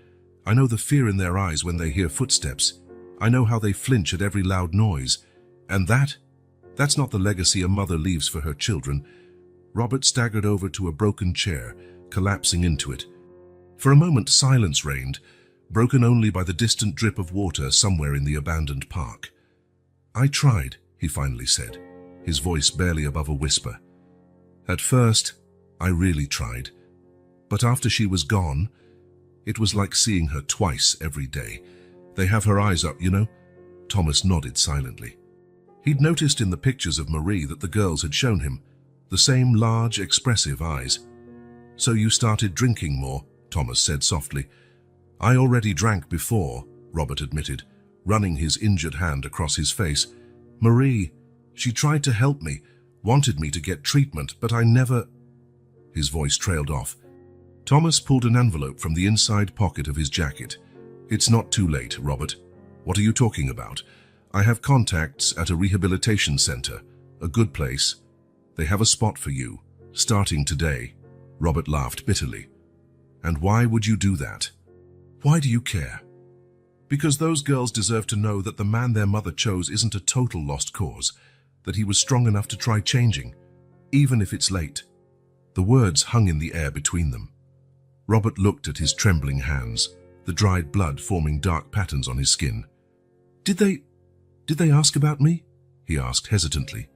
I know the fear in their eyes when they hear footsteps. I know how they flinch at every loud noise. And that's not the legacy a mother leaves for her children." Robert staggered over to a broken chair, collapsing into it. For a moment, silence reigned, broken only by the distant drip of water somewhere in the abandoned park. "I tried," he finally said, his voice barely above a whisper. "At first, I really tried. But after she was gone, it was like seeing her twice every day. They have her eyes up, you know?" Thomas nodded silently. He'd noticed in the pictures of Marie that the girls had shown him, the same large, expressive eyes. "So you started drinking more," Thomas said softly. "I already drank before," Robert admitted, running his injured hand across his face. "Marie, she tried to help me, wanted me to get treatment, but I never—" His voice trailed off. Thomas pulled an envelope from the inside pocket of his jacket. "It's not too late, Robert. What are you talking about? I have contacts at a rehabilitation center, a good place. They have a spot for you, starting today." Robert laughed bitterly. "And why would you do that?" "Why do you care?" "Because those girls deserve to know that the man their mother chose isn't a total lost cause, that he was strong enough to try changing, even if it's late." The words hung in the air between them. Robert looked at his trembling hands, the dried blood forming dark patterns on his skin. Did they ask about me?" he asked hesitantly.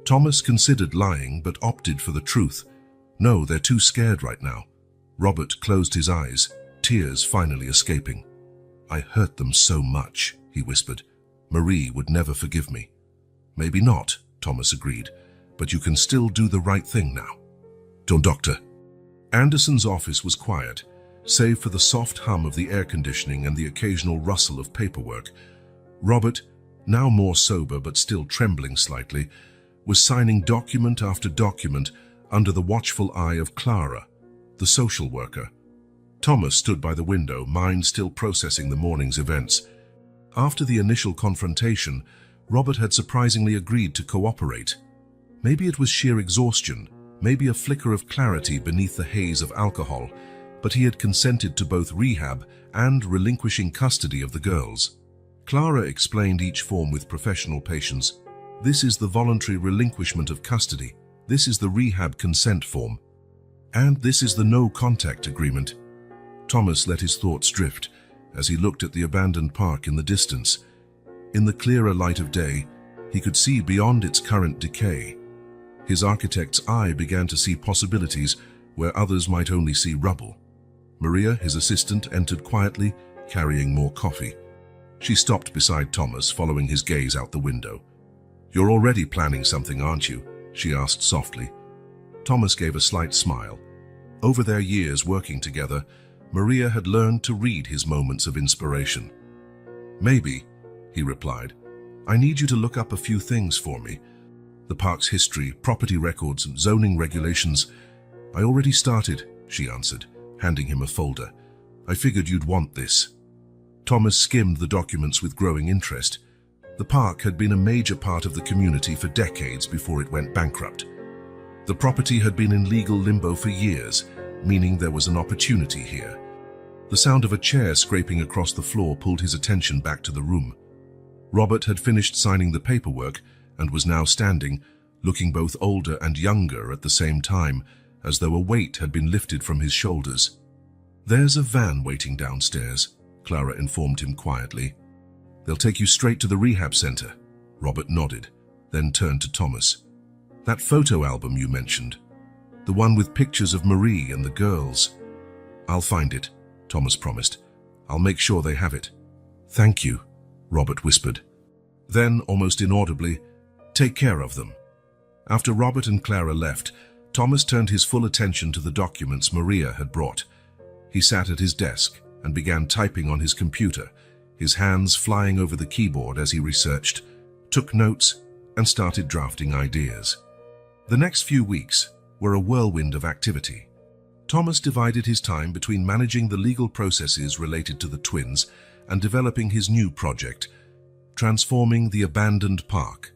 Thomas considered lying, but opted for the truth. "No, they're too scared right now." Robert closed his eyes, tears finally escaping. "I hurt them so much," he whispered. "Marie would never forgive me." Maybe not, Thomas agreed, but you can still do the right thing now. Don't, Doctor. Anderson's office was quiet, save for the soft hum of the air conditioning and the occasional rustle of paperwork. Robert, now more sober but still trembling slightly, was signing document after document under the watchful eye of Clara, the social worker. Thomas stood by the window, mind still processing the morning's events. After the initial confrontation, Robert had surprisingly agreed to cooperate. Maybe it was sheer exhaustion, maybe a flicker of clarity beneath the haze of alcohol, but he had consented to both rehab and relinquishing custody of the girls. Clara explained each form with professional patience. This is the voluntary relinquishment of custody. This is the rehab consent form. And this is the no-contact agreement. Thomas let his thoughts drift as he looked at the abandoned park in the distance. In the clearer light of day, he could see beyond its current decay. His architect's eye began to see possibilities where others might only see rubble. Maria, his assistant, entered quietly, carrying more coffee. She stopped beside Thomas, following his gaze out the window. "You're already planning something, aren't you?" she asked softly. Thomas gave a slight smile. Over their years working together, Maria had learned to read his moments of inspiration. "Maybe," he replied. "I need you to look up a few things for me. The park's history, property records, and zoning regulations." "I already started," she answered, handing him a folder. "I figured you'd want this." Thomas skimmed the documents with growing interest. The park had been a major part of the community for decades before it went bankrupt. The property had been in legal limbo for years, meaning there was an opportunity here. The sound of a chair scraping across the floor pulled his attention back to the room. Robert had finished signing the paperwork and was now standing, looking both older and younger at the same time, as though a weight had been lifted from his shoulders. "There's a van waiting downstairs," Clara informed him quietly. "They'll take you straight to the rehab center." Robert nodded, then turned to Thomas. "That photo album you mentioned, the one with pictures of Marie and the girls." "I'll find it," Thomas promised. "I'll make sure they have it." "Thank you," Robert whispered. Then, almost inaudibly, "Take care of them." After Robert and Clara left, Thomas turned his full attention to the documents Maria had brought. He sat at his desk and began typing on his computer, his hands flying over the keyboard as he researched, took notes, and started drafting ideas. The next few weeks were a whirlwind of activity. Thomas divided his time between managing the legal processes related to the twins and developing his new project, transforming the abandoned park.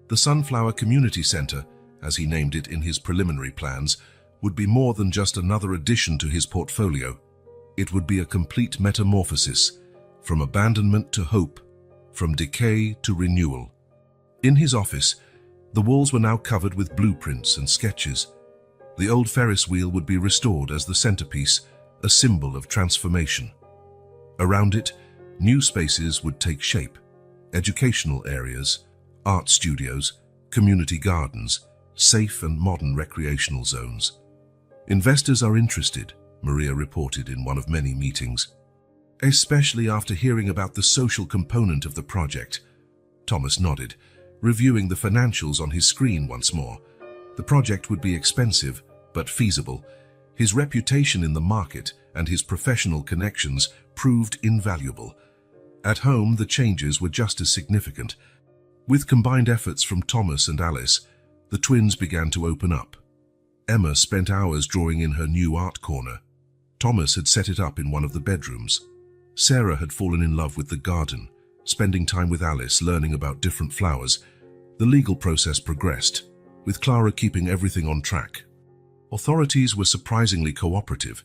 The Sunflower Community Center, as he named it in his preliminary plans, would be more than just another addition to his portfolio. It would be a complete metamorphosis, from abandonment to hope, from decay to renewal. In his office, the walls were now covered with blueprints and sketches. The old Ferris wheel would be restored as the centerpiece, a symbol of transformation. Around it, new spaces would take shape: educational areas, art studios, community gardens, safe and modern recreational zones. "Investors are interested," Maria reported in one of many meetings, "especially after hearing about the social component of the project." Thomas nodded, reviewing the financials on his screen once more. The project would be expensive, but feasible. His reputation in the market and his professional connections proved invaluable. At home, the changes were just as significant. With combined efforts from Thomas and Alice, the twins began to open up. Emma spent hours drawing in her new art corner. Thomas had set it up in one of the bedrooms. Sarah had fallen in love with the garden, spending time with Alice learning about different flowers. The legal process progressed, with Clara keeping everything on track. Authorities were surprisingly cooperative,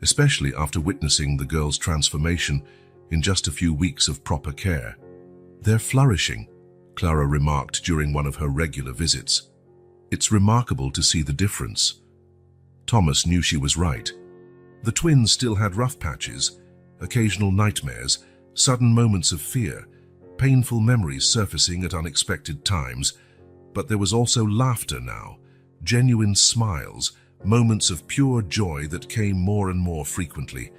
especially after witnessing the girls' transformation in just a few weeks of proper care. "They're flourishing," Clara remarked during one of her regular visits. "It's remarkable to see the difference." Thomas knew she was right. The twins still had rough patches, occasional nightmares, sudden moments of fear, painful memories surfacing at unexpected times, but there was also laughter now, genuine smiles, moments of pure joy that came more and more frequently.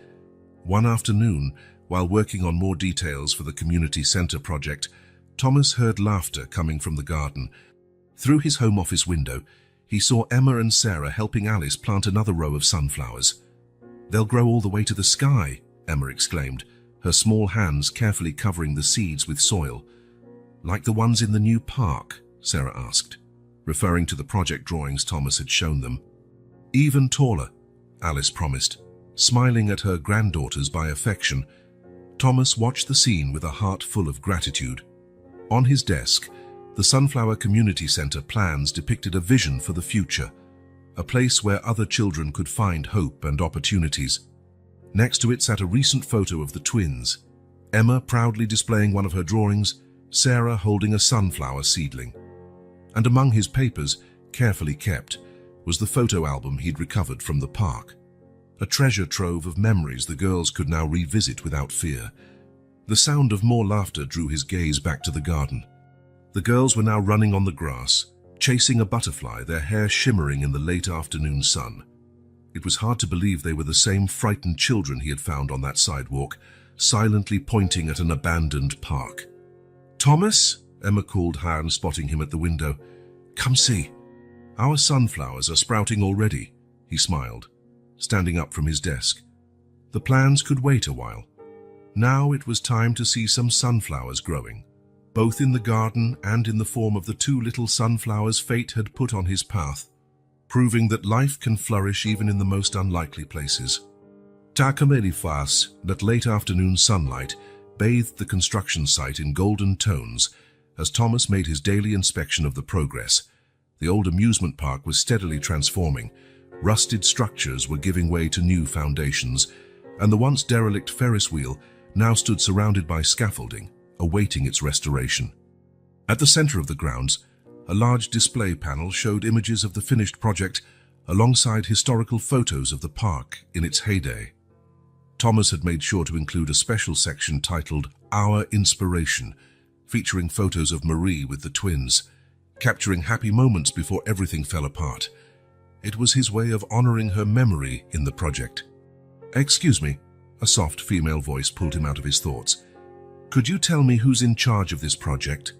One afternoon, while working on more details for the community center project, Thomas heard laughter coming from the garden. Through his home office window, he saw Emma and Sarah helping Alice plant another row of sunflowers. "They'll grow all the way to the sky," Emma exclaimed, her small hands carefully covering the seeds with soil. "Like the ones in the new park?" Sarah asked, referring to the project drawings Thomas had shown them. "Even taller," Alice promised, smiling at her granddaughters by affection. Thomas watched the scene with a heart full of gratitude. On his desk, the Sunflower Community Center plans depicted a vision for the future, a place where other children could find hope and opportunities. Next to it sat a recent photo of the twins, Emma proudly displaying one of her drawings, Sarah holding a sunflower seedling. And among his papers, carefully kept, was the photo album he'd recovered from the park. A treasure trove of memories the girls could now revisit without fear. The sound of more laughter drew his gaze back to the garden. The girls were now running on the grass, chasing a butterfly, their hair shimmering in the late afternoon sun. It was hard to believe they were the same frightened children he had found on that sidewalk, silently pointing at an abandoned park. "Thomas," Emma called Han, spotting him at the window. "Come see. Our sunflowers are sprouting already," he smiled, standing up from his desk. The plans could wait a while. Now it was time to see some sunflowers growing, both in the garden and in the form of the two little sunflowers fate had put on his path, proving that life can flourish even in the most unlikely places. Takameli that late afternoon sunlight bathed the construction site in golden tones as Thomas made his daily inspection of the progress. The old amusement park was steadily transforming. Rusted structures were giving way to new foundations, and the once derelict Ferris wheel now stood surrounded by scaffolding, awaiting its restoration. At the center of the grounds, a large display panel showed images of the finished project alongside historical photos of the park in its heyday. Thomas had made sure to include a special section titled Our Inspiration, featuring photos of Marie with the twins, capturing happy moments before everything fell apart. It was his way of honoring her memory in the project. "Excuse me," a soft female voice pulled him out of his thoughts. "Could you tell me who's in charge of this project?"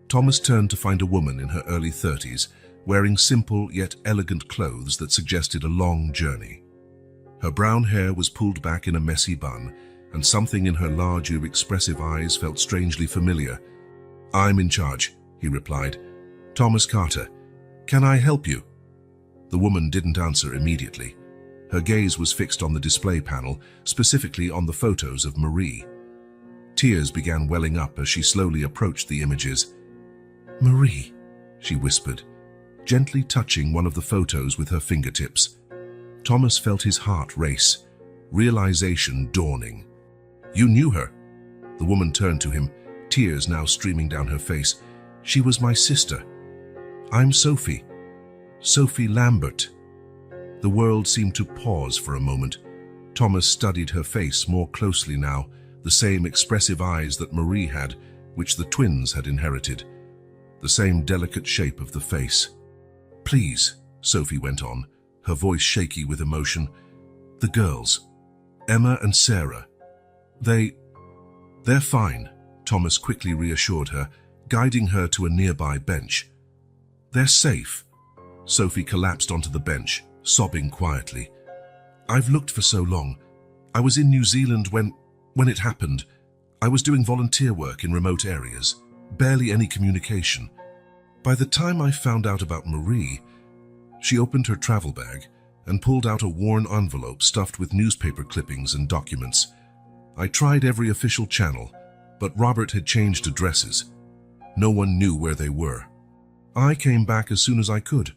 Thomas turned to find a woman in her early 30s, wearing simple yet elegant clothes that suggested a long journey. Her brown hair was pulled back in a messy bun, and something in her large, expressive eyes felt strangely familiar. "I'm in charge," he replied. "Thomas Carter. Can I help you?" The woman didn't answer immediately. Her gaze was fixed on the display panel, specifically on the photos of Marie. Tears began welling up as she slowly approached the images. "Marie," she whispered, gently touching one of the photos with her fingertips. Thomas felt his heart race, realization dawning. "You knew her?" The woman turned to him, tears now streaming down her face. "She was my sister. I'm Sophie. Sophie Lambert." The world seemed to pause for a moment. Thomas studied her face more closely now, the same expressive eyes that Marie had, which the twins had inherited. The same delicate shape of the face. "Please," Sophie went on, her voice shaky with emotion. "The girls, Emma and Sarah, they're fine," Thomas quickly reassured her, guiding her to a nearby bench. "They're safe." Sophie collapsed onto the bench, sobbing quietly. "I've looked for so long. I was in New Zealand when it happened. I was doing volunteer work in remote areas, barely any communication. By the time I found out about Marie," she opened her travel bag and pulled out a worn envelope stuffed with newspaper clippings and documents. "I tried every official channel, but Robert had changed addresses. No one knew where they were. I came back as soon as I could,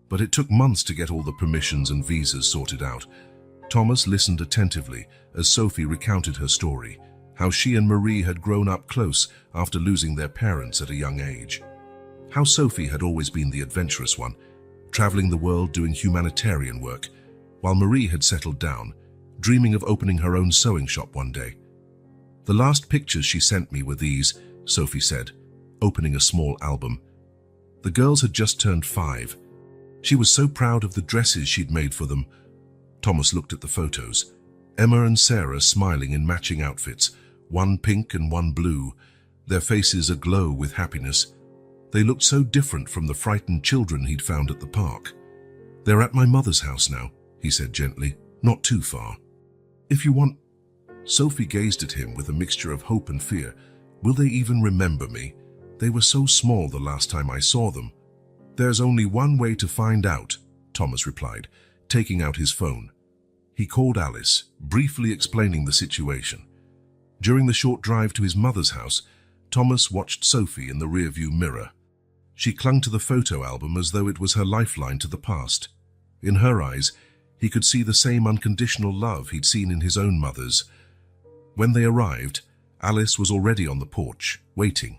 but it took months to get all the permissions and visas sorted out." Thomas listened attentively as Sophie recounted her story, how she and Marie had grown up close after losing their parents at a young age. How Sophie had always been the adventurous one, traveling the world doing humanitarian work, while Marie had settled down, dreaming of opening her own sewing shop one day. "The last pictures she sent me were these," Sophie said, opening a small album. The girls had just turned 5. She was so proud of the dresses she'd made for them. Thomas looked at the photos. Emma and Sarah smiling in matching outfits, one pink and one blue. their faces aglow with happiness. They looked so different from the frightened children he'd found at the park. "They're at my mother's house now," he said gently, "not too far. If you want—" Sophie gazed at him with a mixture of hope and fear. "Will they even remember me? They were so small the last time I saw them." "There's only one way to find out," Thomas replied, taking out his phone. He called Alice, briefly explaining the situation. During the short drive to his mother's house, Thomas watched Sophie in the rearview mirror. She clung to the photo album as though it was her lifeline to the past. In her eyes, he could see the same unconditional love he'd seen in his own mother's. When they arrived, Alice was already on the porch, waiting.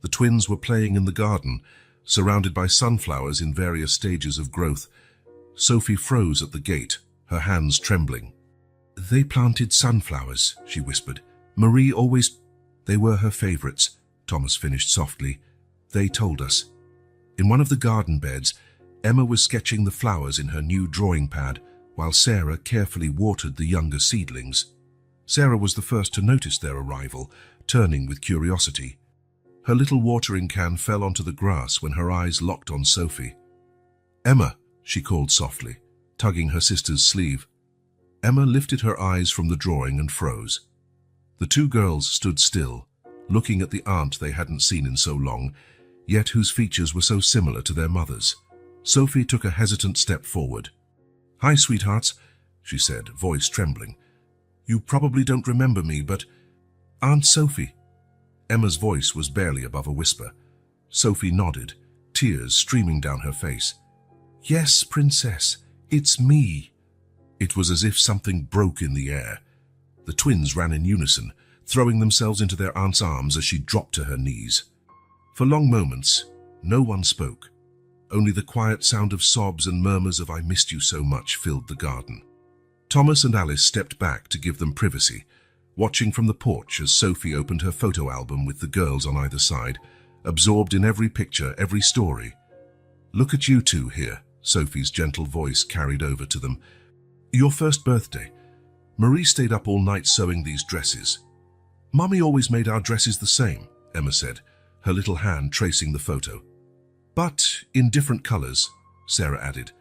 The twins were playing in the garden, surrounded by sunflowers in various stages of growth. Sophie froze at the gate, her hands trembling. "They planted sunflowers," she whispered. "Marie always—" "They were her favorites," Thomas finished softly. "They told us." In one of the garden beds, Emma was sketching the flowers in her new drawing pad, while Sarah carefully watered the younger seedlings. Sarah was the first to notice their arrival, turning with curiosity. Her little watering can fell onto the grass when her eyes locked on Sophie. "Emma," she called softly, tugging her sister's sleeve. Emma lifted her eyes from the drawing and froze. The two girls stood still, looking at the aunt they hadn't seen in so long, yet whose features were so similar to their mother's. Sophie took a hesitant step forward. "Hi, sweethearts," she said, voice trembling. "You probably don't remember me, but—" "Aunt Sophie." Emma's voice was barely above a whisper. Sophie nodded, tears streaming down her face. "Yes, Princess, it's me." It was as if something broke in the air. The twins ran in unison, throwing themselves into their aunt's arms as she dropped to her knees. For long moments, no one spoke. Only the quiet sound of sobs and murmurs of "I missed you so much" filled the garden. Thomas and Alice stepped back to give them privacy, watching from the porch as Sophie opened her photo album with the girls on either side, absorbed in every picture, every story. "Look at you two here," Sophie's gentle voice carried over to them. "Your first birthday. Marie stayed up all night sewing these dresses." "Mummy always made our dresses the same," Emma said, her little hand tracing the photo. "But in different colors," Sarah added,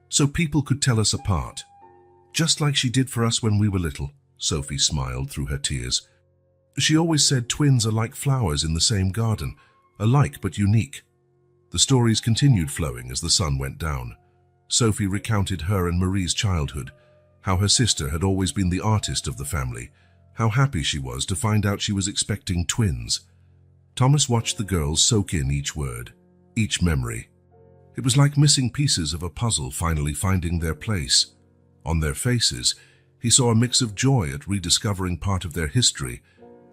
"so people could tell us apart. Just like she did for us when we were little," Sophie smiled through her tears. "She always said twins are like flowers in the same garden, alike but unique." The stories continued flowing as the sun went down. Sophie recounted her and Marie's childhood, how her sister had always been the artist of the family, how happy she was to find out she was expecting twins. Thomas watched the girls soak in each word, each memory. It was like missing pieces of a puzzle finally finding their place. On their faces, he saw a mix of joy at rediscovering part of their history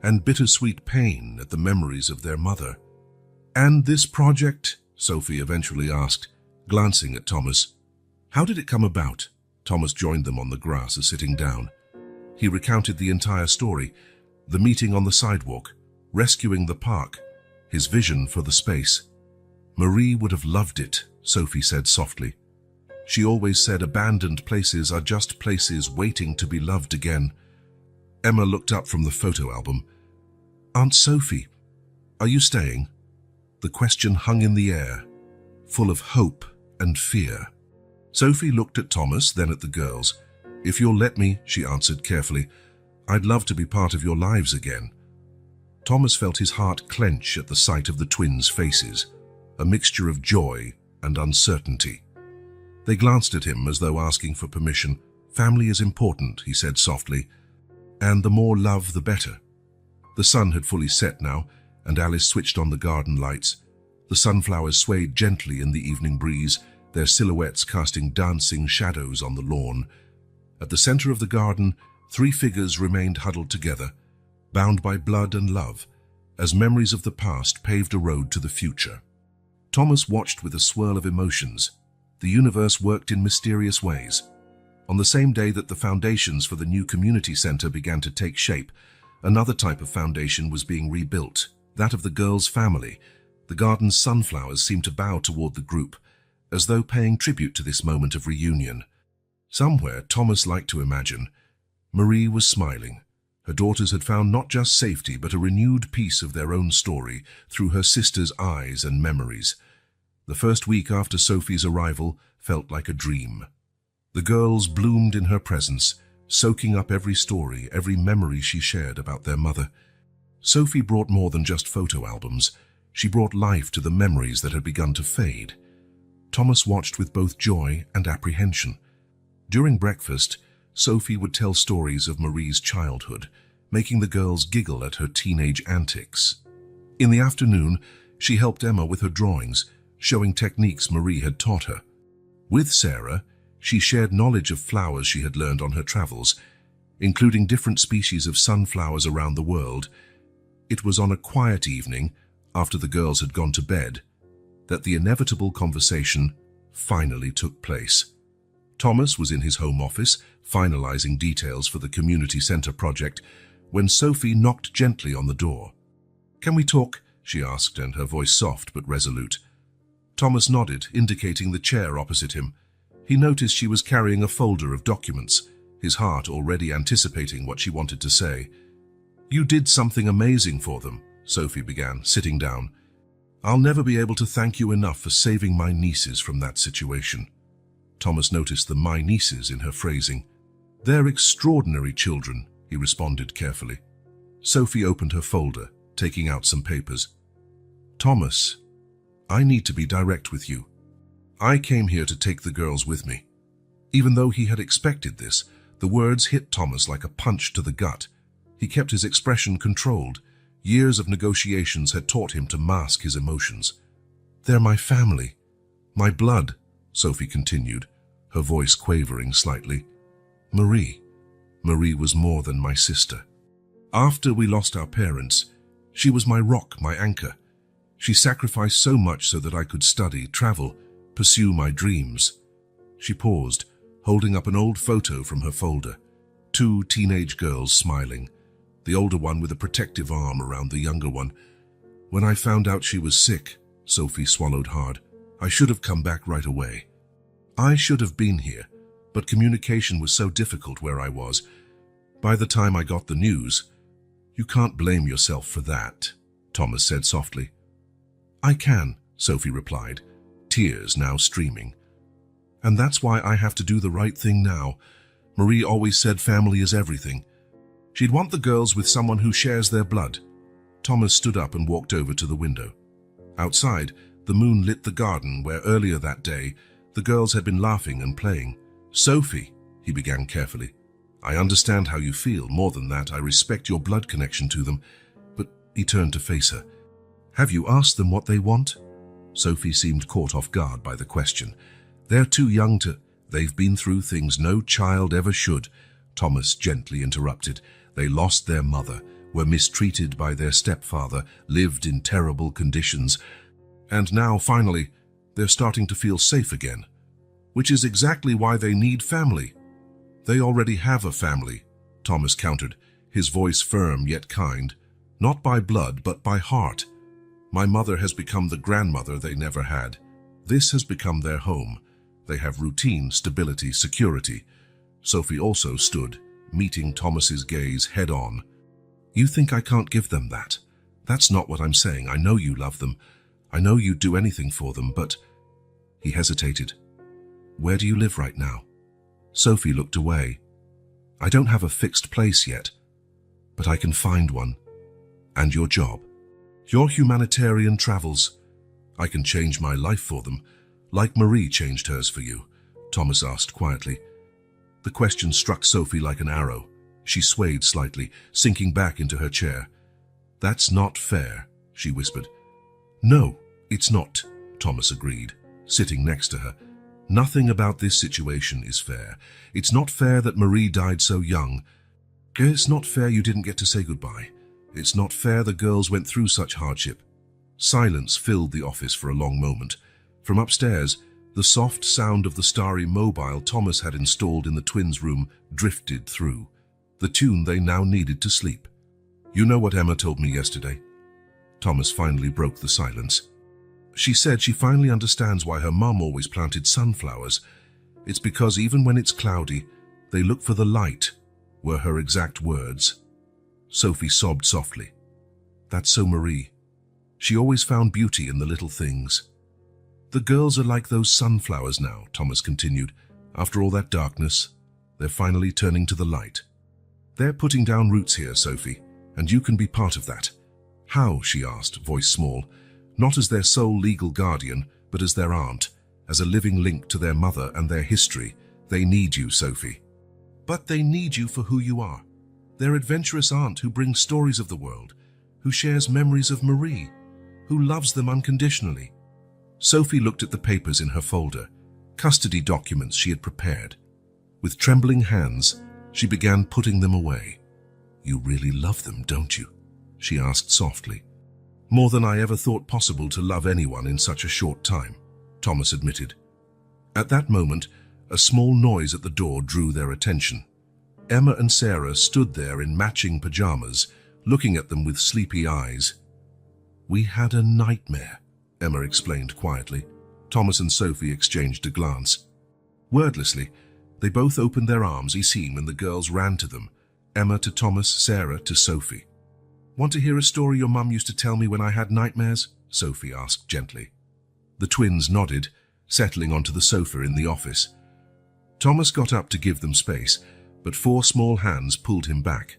and bittersweet pain at the memories of their mother. "And this project?" Sophie eventually asked, glancing at Thomas. "How did it come about?" Thomas joined them on the grass as sitting down. He recounted the entire story, the meeting on the sidewalk, rescuing the park, his vision for the space. "Marie would have loved it," Sophie said softly. "She always said abandoned places are just places waiting to be loved again." Emma looked up from the photo album. "Aunt Sophie, are you staying?" The question hung in the air, full of hope and fear. Sophie looked at Thomas, then at the girls. "If you'll let me," she answered carefully, "I'd love to be part of your lives again." Thomas felt his heart clench at the sight of the twins' faces, a mixture of joy and uncertainty. They glanced at him as though asking for permission. "Family is important," he said softly, "and the more love, the better." The sun had fully set now, and Alice switched on the garden lights. The sunflowers swayed gently in the evening breeze, their silhouettes casting dancing shadows on the lawn. At the center of the garden, three figures remained huddled together, bound by blood and love, as memories of the past paved a road to the future. Thomas watched with a swirl of emotions. The universe worked in mysterious ways. On the same day that the foundations for the new community center began to take shape, another type of foundation was being rebuilt, that of the girls' family. The garden's sunflowers seemed to bow toward the group, as though paying tribute to this moment of reunion. Somewhere, Thomas liked to imagine, Marie was smiling, Her daughters had found not just safety, but a renewed piece of their own story through her sister's eyes and memories. The first week after Sophie's arrival felt like a dream. The girls bloomed in her presence, soaking up every story, every memory she shared about their mother. Sophie brought more than just photo albums. She brought life to the memories that had begun to fade. Thomas watched with both joy and apprehension. During breakfast, Sophie would tell stories of Marie's childhood, making the girls giggle at her teenage antics. In the afternoon, she helped Emma with her drawings, showing techniques Marie had taught her. With Sarah, she shared knowledge of flowers she had learned on her travels, including different species of sunflowers around the world. It was on a quiet evening, after the girls had gone to bed, that the inevitable conversation finally took place. Thomas was in his home office, finalizing details for the community center project, when Sophie knocked gently on the door. "Can we talk?" she asked, and her voice soft but resolute. Thomas nodded, indicating the chair opposite him. He noticed she was carrying a folder of documents, his heart already anticipating what she wanted to say. "You did something amazing for them," Sophie began, sitting down. "I'll never be able to thank you enough for saving my nieces from that situation." Thomas noticed the "my nieces" in her phrasing. "They're extraordinary children," he responded carefully. Sophie opened her folder, taking out some papers. "Thomas, I need to be direct with you. I came here to take the girls with me." Even though he had expected this, the words hit Thomas like a punch to the gut. He kept his expression controlled. Years of negotiations had taught him to mask his emotions. "They're my family, my blood," Sophie continued, her voice quavering slightly. Marie was more than my sister. After we lost our parents, she was my rock, my anchor. She sacrificed so much so that I could study, travel, pursue my dreams." She paused, holding up an old photo from her folder. Two teenage girls smiling, the older one with a protective arm around the younger one. "When I found out she was sick," Sophie swallowed hard, "I should have come back right away. I should have been here, but communication was so difficult where I was. By the time I got the news—" "You can't blame yourself for that," Thomas said softly. "I can," Sophie replied, tears now streaming. "And that's why I have to do the right thing now. Marie always said family is everything. She'd want the girls with someone who shares their blood." Thomas stood up and walked over to the window. Outside, the moon lit the garden where earlier that day the girls had been laughing and playing. "Sophie," he began carefully, "I understand how you feel. More than that, I respect your blood connection to them." But he turned to face her. "Have you asked them what they want?" Sophie seemed caught off guard by the question. "They're too young to—" "They've been through things no child ever should," Thomas gently interrupted. "They lost their mother, were mistreated by their stepfather, lived in terrible conditions, and now, finally, they're starting to feel safe again. Which is exactly why they need family." "They already have a family," Thomas countered, his voice firm yet kind. "Not by blood, but by heart. My mother has become the grandmother they never had. This has become their home. They have routine, stability, security." Sophie also stood, meeting Thomas's gaze head-on. "You think I can't give them that? That's not what I'm saying. I know you love them. I know you'd do anything for them, but—" He hesitated. "Where do you live right now?" Sophie looked away. "I don't have a fixed place yet, but I can find one. And your job? Your humanitarian travels? I can change my life for them, like Marie changed hers for you," Thomas asked quietly. The question struck Sophie like an arrow. She swayed slightly, sinking back into her chair. "That's not fair," she whispered. "No, it's not," Thomas agreed, sitting next to her. "Nothing about this situation is fair. It's not fair that Marie died so young. It's not fair you didn't get to say goodbye. It's not fair the girls went through such hardship." Silence filled the office for a long moment. From upstairs, the soft sound of the starry mobile Thomas had installed in the twins' room drifted through, the tune they now needed to sleep. "You know what Emma told me yesterday?" Thomas finally broke the silence. "She said she finally understands why her mom always planted sunflowers. It's because even when it's cloudy, they look for the light," were her exact words. Sophie sobbed softly. That's so Marie. She always found beauty in the little things. The girls are like those sunflowers now, Thomas continued. After all that darkness, they're finally turning to the light. They're putting down roots here, Sophie, and you can be part of that. How? She asked, voice small. Not as their sole legal guardian, but as their aunt, as a living link to their mother and their history. They need you, Sophie. But they need you for who you are. Their adventurous aunt who brings stories of the world, who shares memories of Marie, who loves them unconditionally. Sophie looked at the papers in her folder, custody documents she had prepared. With trembling hands, she began putting them away. You really love them, don't you? She asked softly. More than I ever thought possible to love anyone in such a short time, Thomas admitted. At that moment, a small noise at the door drew their attention. Emma and Sarah stood there in matching pajamas, looking at them with sleepy eyes. We had a nightmare, Emma explained quietly. Thomas and Sophie exchanged a glance. Wordlessly, they both opened their arms when the girls ran to them, Emma to Thomas, Sarah to Sophie. Want to hear a story your mum used to tell me when I had nightmares? Sophie asked gently. The twins nodded, settling onto the sofa in the office. Thomas got up to give them space, but 4 small hands pulled him back.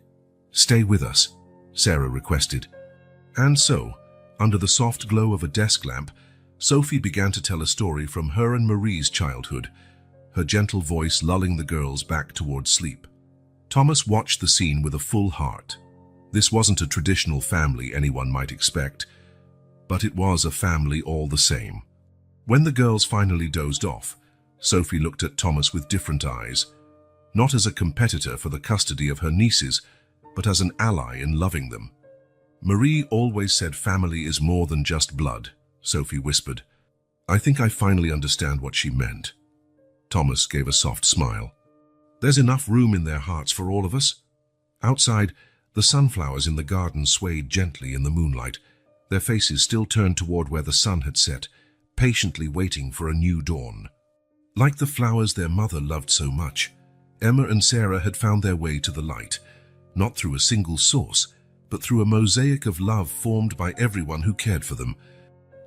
Stay with us, Sarah requested. And so, under the soft glow of a desk lamp, Sophie began to tell a story from her and Marie's childhood, her gentle voice lulling the girls back towards sleep. Thomas watched the scene with a full heart. This wasn't a traditional family anyone might expect, but it was a family all the same. When the girls finally dozed off, Sophie looked at Thomas with different eyes, not as a competitor for the custody of her nieces, but as an ally in loving them. Marie always said family is more than just blood, Sophie whispered. I think I finally understand what she meant. Thomas gave a soft smile. There's enough room in their hearts for all of us. Outside, the sunflowers in the garden swayed gently in the moonlight, their faces still turned toward where the sun had set, patiently waiting for a new dawn. Like the flowers their mother loved so much, Emma and Sarah had found their way to the light, not through a single source, but through a mosaic of love formed by everyone who cared for them.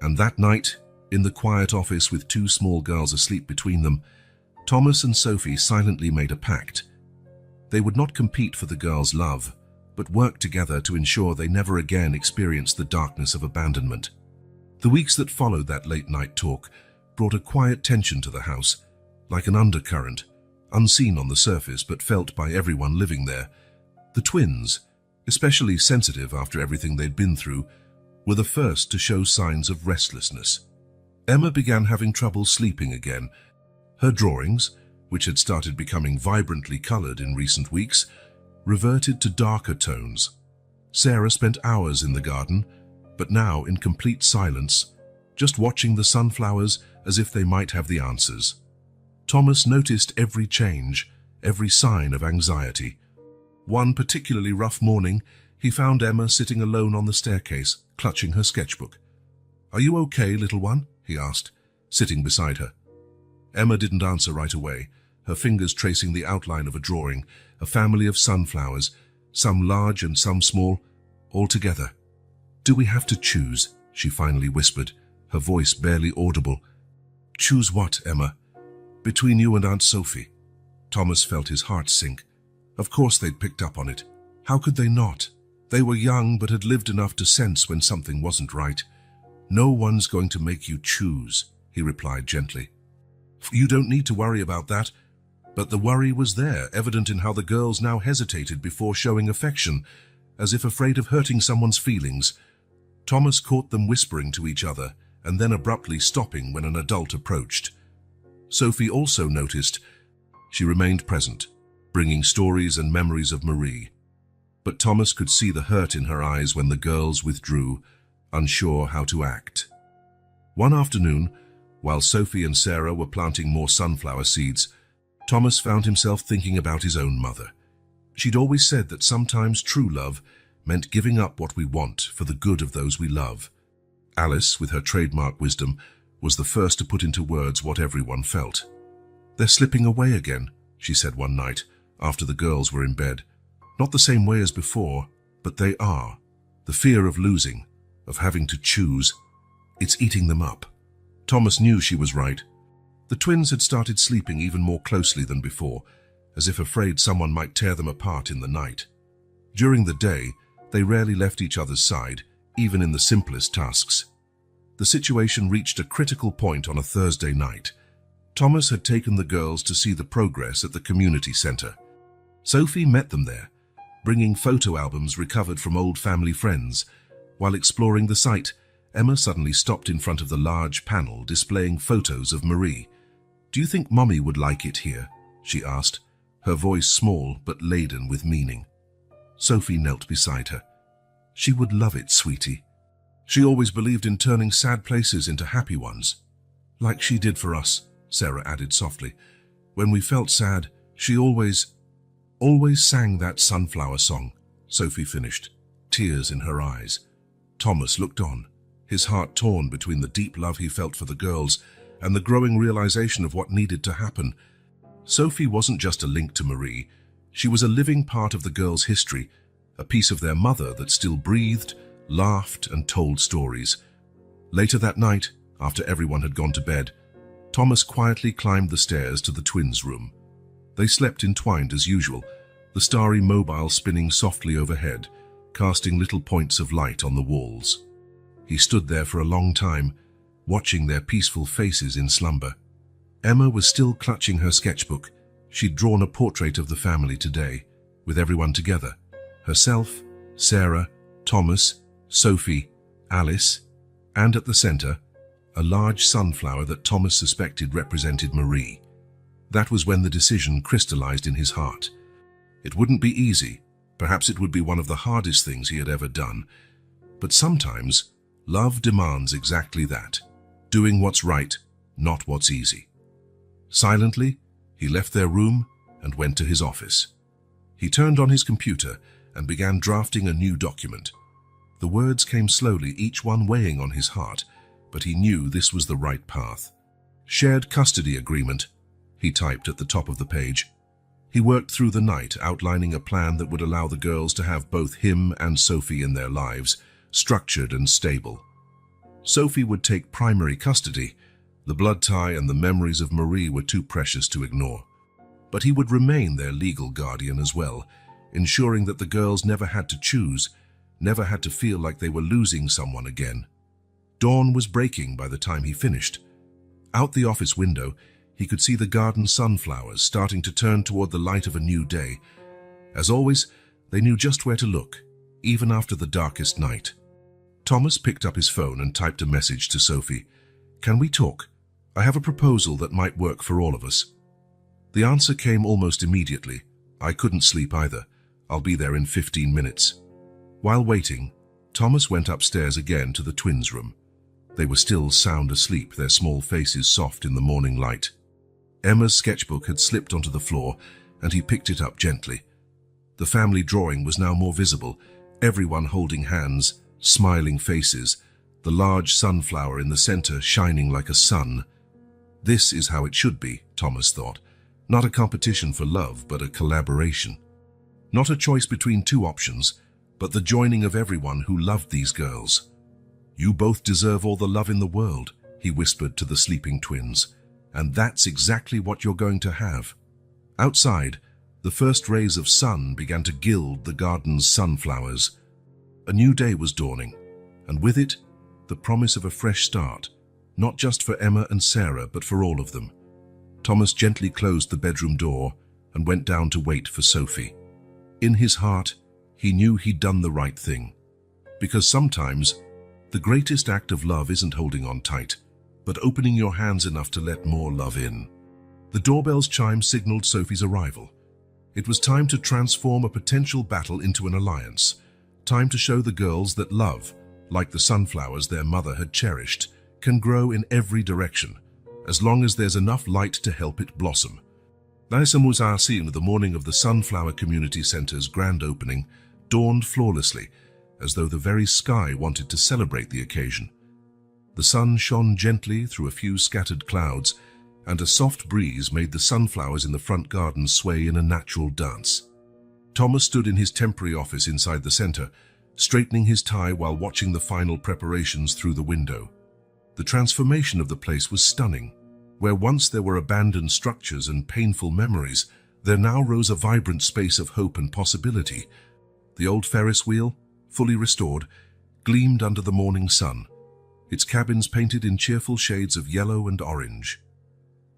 And that night, in the quiet office with 2 small girls asleep between them, Thomas and Sophie silently made a pact. They would not compete for the girls' love, but work together to ensure they never again experienced the darkness of abandonment. The weeks that followed that late-night talk brought a quiet tension to the house, like an undercurrent, unseen on the surface but felt by everyone living there. The twins, especially sensitive after everything they'd been through, were the first to show signs of restlessness. Emma began having trouble sleeping again. Her drawings, which had started becoming vibrantly colored in recent weeks, reverted to darker tones. Sarah spent hours in the garden, but now in complete silence, just watching the sunflowers as if they might have the answers. Thomas noticed every change, every sign of anxiety. One particularly rough morning, he found Emma sitting alone on the staircase, clutching her sketchbook. Are you okay, little one? He asked, sitting beside her. Emma didn't answer right away, her fingers tracing the outline of a drawing, a family of sunflowers, some large and some small, all together. Do we have to choose? She finally whispered, her voice barely audible. Choose what, Emma? Between you and Aunt Sophie. Thomas felt his heart sink. Of course they'd picked up on it. How could they not? They were young but had lived enough to sense when something wasn't right. No one's going to make you choose, he replied gently. You don't need to worry about that. But the worry was there, evident in how the girls now hesitated before showing affection, as if afraid of hurting someone's feelings. Thomas caught them whispering to each other, and then abruptly stopping when an adult approached. Sophie also noticed. She remained present, bringing stories and memories of Marie. But Thomas could see the hurt in her eyes when the girls withdrew, unsure how to act. One afternoon, while Sophie and Sarah were planting more sunflower seeds, Thomas found himself thinking about his own mother. She'd always said that sometimes true love meant giving up what we want for the good of those we love. Alice, with her trademark wisdom, was the first to put into words what everyone felt. They're slipping away again, she said one night, after the girls were in bed. Not the same way as before, But they are. The fear of losing, of having to choose, it's eating them up. Thomas knew she was right. The twins had started sleeping even more closely than before, as if afraid someone might tear them apart in the night. During the day, they rarely left each other's side, even in the simplest tasks. The situation reached a critical point on a Thursday night. Thomas had taken the girls to see the progress at the community center. Sophie met them there, bringing photo albums recovered from old family friends. While exploring the site, Emma suddenly stopped in front of the large panel displaying photos of Marie. "Do you think Mommy would like it here?" she asked, her voice small but laden with meaning. Sophie knelt beside her. "She would love it, sweetie. She always believed in turning sad places into happy ones. Like she did for us," Sarah added softly. "When we felt sad, she always sang that sunflower song," Sophie finished, tears in her eyes. Thomas looked on, his heart torn between the deep love he felt for the girls and the growing realization of what needed to happen. Sophie wasn't just a link to Marie. She was a living part of the girls' history, a piece of their mother that still breathed, laughed, and told stories. Later that night, after everyone had gone to bed, Thomas quietly climbed the stairs to the twins' room. They slept entwined as usual, the starry mobile spinning softly overhead, casting little points of light on the walls. He stood there for a long time, watching their peaceful faces in slumber. Emma was still clutching her sketchbook. She'd drawn a portrait of the family today, with everyone together. Herself, Sarah, Thomas, Sophie, Alice, and at the center, a large sunflower that Thomas suspected represented Marie. That was when the decision crystallized in his heart. It wouldn't be easy. Perhaps it would be one of the hardest things he had ever done. But sometimes, love demands exactly that, doing what's right, not what's easy. Silently, he left their room and went to his office. He turned on his computer and began drafting a new document. The words came slowly, each one weighing on his heart, but he knew this was the right path. "Shared custody agreement," he typed at the top of the page. He worked through the night, outlining a plan that would allow the girls to have both him and Sophie in their lives, structured and stable. Sophie would take primary custody. The blood tie and the memories of Marie were too precious to ignore. But he would remain their legal guardian as well, ensuring that the girls never had to choose, never had to feel like they were losing someone again. Dawn was breaking by the time he finished. Out the office window, he could see the garden sunflowers starting to turn toward the light of a new day. As always, they knew just where to look, even after the darkest night. Thomas picked up his phone and typed a message to Sophie. "Can we talk? I have a proposal that might work for all of us." The answer came almost immediately. "I couldn't sleep either. I'll be there in 15 minutes. While waiting, Thomas went upstairs again to the twins' room. They were still sound asleep, their small faces soft in the morning light. Emma's sketchbook had slipped onto the floor, and he picked it up gently. The family drawing was now more visible, everyone holding hands, smiling faces, the large sunflower in the center shining like a sun. This is how it should be, Thomas thought. Not a competition for love, but a collaboration. Not a choice between two options, but the joining of everyone who loved these girls. "You both deserve all the love in the world," he whispered to the sleeping twins. "And that's exactly what you're going to have." Outside, the first rays of sun began to gild the garden's sunflowers. A new day was dawning, and with it, the promise of a fresh start, not just for Emma and Sarah, but for all of them. Thomas gently closed the bedroom door and went down to wait for Sophie. In his heart, he knew he'd done the right thing. Because sometimes, the greatest act of love isn't holding on tight, but opening your hands enough to let more love in. The doorbell's chime signaled Sophie's arrival. It was time to transform a potential battle into an alliance. Time to show the girls that love, like the sunflowers their mother had cherished, can grow in every direction, as long as there's enough light to help it blossom. The morning of the Sunflower Community Center's grand opening dawned flawlessly, as though the very sky wanted to celebrate the occasion. The sun shone gently through a few scattered clouds, and a soft breeze made the sunflowers in the front garden sway in a natural dance. Thomas stood in his temporary office inside the center, straightening his tie while watching the final preparations through the window. The transformation of the place was stunning. Where once there were abandoned structures and painful memories, there now rose a vibrant space of hope and possibility. The old Ferris wheel, fully restored, gleamed under the morning sun, its cabins painted in cheerful shades of yellow and orange.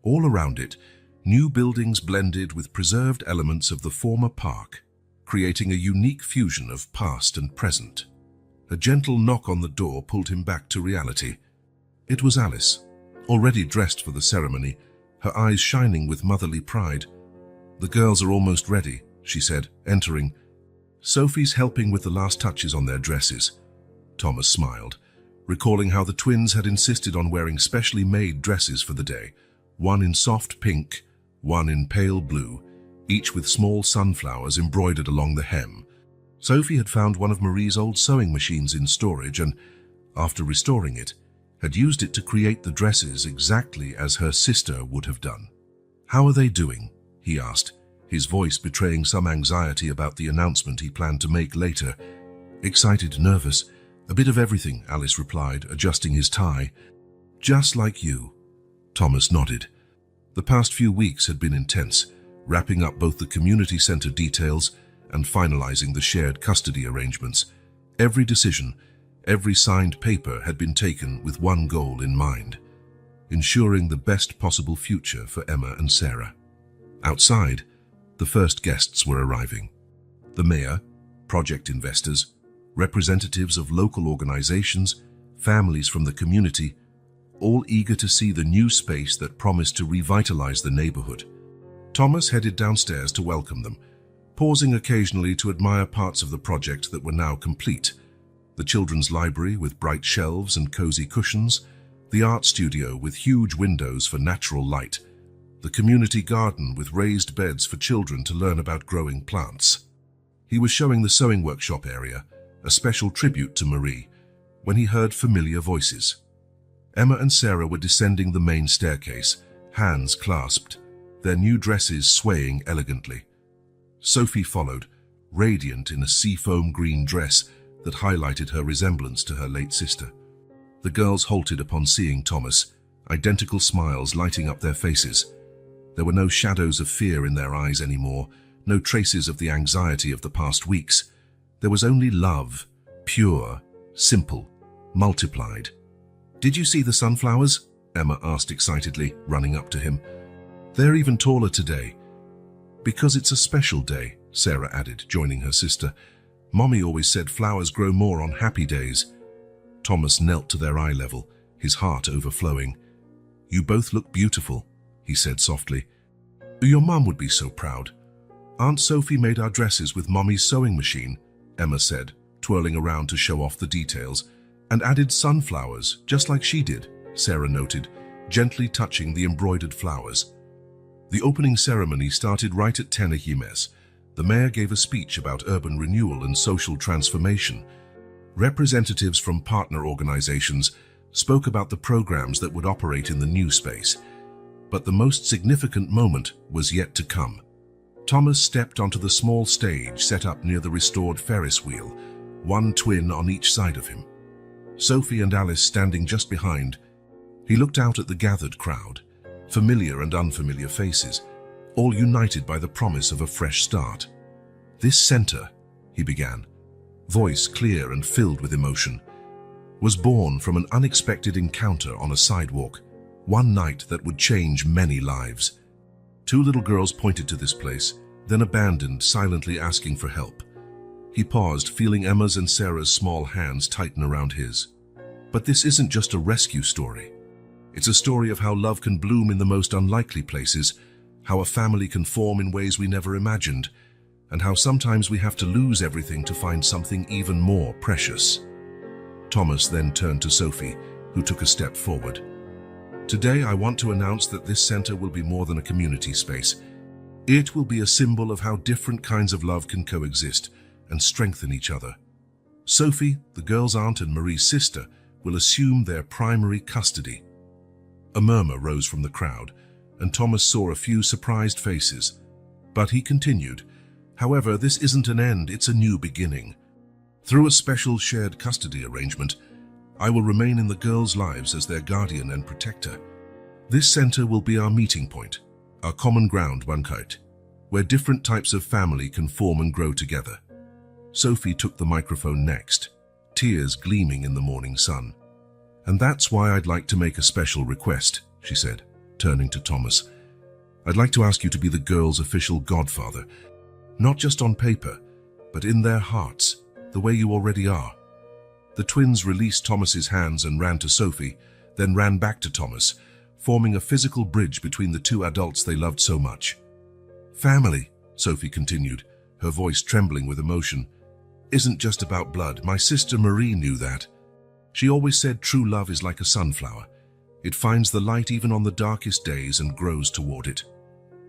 All around it, new buildings blended with preserved elements of the former park, creating a unique fusion of past and present. A gentle knock on the door pulled him back to reality. It was Alice, already dressed for the ceremony, her eyes shining with motherly pride. "The girls are almost ready," she said, entering. "Sophie's helping with the last touches on their dresses." Thomas smiled, recalling how the twins had insisted on wearing specially made dresses for the day, one in soft pink, one in pale blue, each with small sunflowers embroidered along the hem. Sophie had found one of Marie's old sewing machines in storage and, after restoring it, had used it to create the dresses exactly as her sister would have done. "How are they doing?" he asked, his voice betraying some anxiety about the announcement he planned to make later. "Excited, nervous, a bit of everything," Alice replied, adjusting his tie. "Just like you." Thomas nodded. The past few weeks had been intense, wrapping up both the community center details and finalizing the shared custody arrangements. Every decision, every signed paper had been taken with one goal in mind: ensuring the best possible future for Emma and Sarah. Outside, the first guests were arriving. The mayor, project investors, representatives of local organizations, families from the community, all eager to see the new space that promised to revitalize the neighborhood. Thomas headed downstairs to welcome them, pausing occasionally to admire parts of the project that were now complete. The children's library with bright shelves and cozy cushions, the art studio with huge windows for natural light, the community garden with raised beds for children to learn about growing plants. He was showing the sewing workshop area, a special tribute to Marie, when he heard familiar voices. Emma and Sarah were descending the main staircase, hands clasped, their new dresses swaying elegantly. Sophie followed, radiant in a seafoam green dress that highlighted her resemblance to her late sister. The girls halted upon seeing Thomas, identical smiles lighting up their faces. There were no shadows of fear in their eyes anymore, no traces of the anxiety of the past weeks. There was only love, pure, simple, multiplied. "Did you see the sunflowers?" Emma asked excitedly, running up to him. "They're even taller today." "Because it's a special day," Sarah added, joining her sister. "Mommy always said flowers grow more on happy days." Thomas knelt to their eye level, his heart overflowing. "You both look beautiful," he said softly. "Your mom would be so proud." "Aunt Sophie made our dresses with Mommy's sewing machine," Emma said, twirling around to show off the details, "and added sunflowers, just like she did," Sarah noted, gently touching the embroidered flowers. The opening ceremony started right at 10 a.m. The mayor gave a speech about urban renewal and social transformation. Representatives from partner organizations spoke about the programs that would operate in the new space. But the most significant moment was yet to come. Thomas stepped onto the small stage set up near the restored Ferris wheel, one twin on each side of him. Sophie and Alice standing just behind. He looked out at the gathered crowd, familiar and unfamiliar faces, all united by the promise of a fresh start. "This center," he began, voice clear and filled with emotion, "was born from an unexpected encounter on a sidewalk, one night that would change many lives." Two little girls pointed to this place, then abandoned, silently asking for help. He paused, feeling Emma's and Sarah's small hands tighten around his. "But this isn't just a rescue story. It's a story of how love can bloom in the most unlikely places, how a family can form in ways we never imagined, and how sometimes we have to lose everything to find something even more precious." Thomas then turned to Sophie, who took a step forward. "Today I want to announce that this center will be more than a community space. It will be a symbol of how different kinds of love can coexist and strengthen each other. Sophie, the girl's aunt and Marie's sister, will assume their primary custody." A murmur rose from the crowd, and Thomas saw a few surprised faces. But he continued, However, this isn't an end, it's a new beginning. Through a special shared custody arrangement, I will remain in the girls' lives as their guardian and protector. This center will be our meeting point, our common ground, Wankite, where different types of family can form and grow together. Sophie took the microphone next, tears gleaming in the morning sun. And that's why I'd like to make a special request, she said, turning to Thomas. I'd like to ask you to be the girls' official godfather, not just on paper, but in their hearts, the way you already are. The twins released Thomas's hands and ran to Sophie, then ran back to Thomas, forming a physical bridge between the two adults they loved so much. Family, Sophie continued, her voice trembling with emotion, isn't just about blood. My sister Marie knew that. She always said true love is like a sunflower. It finds the light even on the darkest days and grows toward it.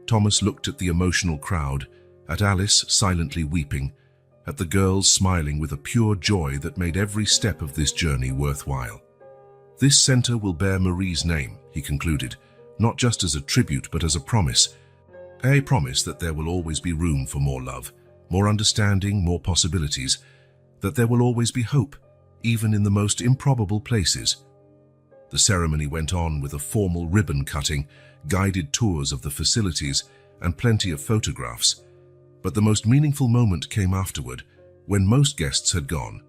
Thomas looked at the emotional crowd, at Alice silently weeping, at the girls smiling with a pure joy that made every step of this journey worthwhile. This center will bear Marie's name, he concluded, not just as a tribute but as a promise that there will always be room for more love, more understanding, more possibilities, that there will always be hope, even in the most improbable places. The ceremony went on with a formal ribbon cutting, guided tours of the facilities, and plenty of photographs. But the most meaningful moment came afterward, when most guests had gone.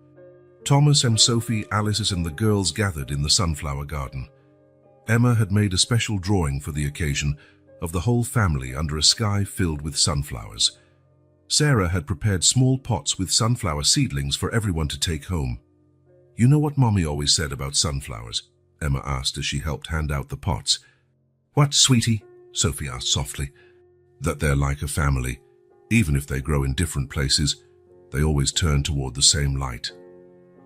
Thomas and Sophie, Alice and the girls gathered in the sunflower garden. Emma had made a special drawing for the occasion of the whole family under a sky filled with sunflowers. Sarah had prepared small pots with sunflower seedlings for everyone to take home. You know what Mommy always said about sunflowers? Emma asked as she helped hand out the pots. What, sweetie? Sophie asked softly. That they're like a family. Even if they grow in different places, they always turn toward the same light.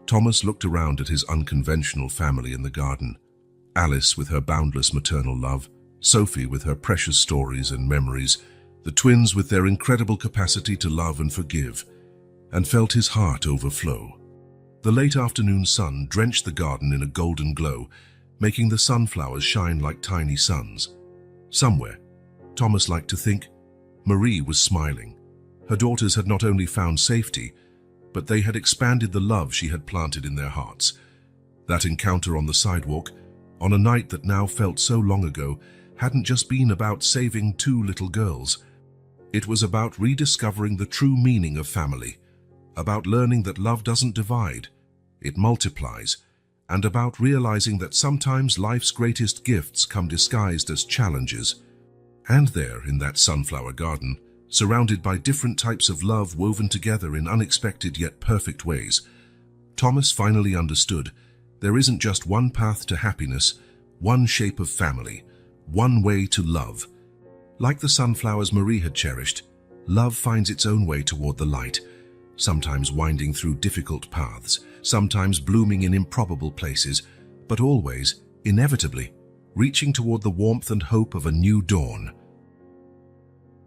Thomas looked around at his unconventional family in the garden. Alice with her boundless maternal love, Sophie with her precious stories and memories, the twins with their incredible capacity to love and forgive, and felt his heart overflow. The late afternoon sun drenched the garden in a golden glow, making the sunflowers shine like tiny suns. Somewhere, Thomas liked to think, Marie was smiling. Her daughters had not only found safety, but they had expanded the love she had planted in their hearts. That encounter on the sidewalk, on a night that now felt so long ago, hadn't just been about saving two little girls. It was about rediscovering the true meaning of family, about learning that love doesn't divide, it multiplies, and about realizing that sometimes life's greatest gifts come disguised as challenges. And there, in that sunflower garden, surrounded by different types of love woven together in unexpected yet perfect ways, Thomas finally understood there isn't just one path to happiness, one shape of family, one way to love. Like the sunflowers Marie had cherished, love finds its own way toward the light, sometimes winding through difficult paths, sometimes blooming in improbable places, but always, inevitably, reaching toward the warmth and hope of a new dawn.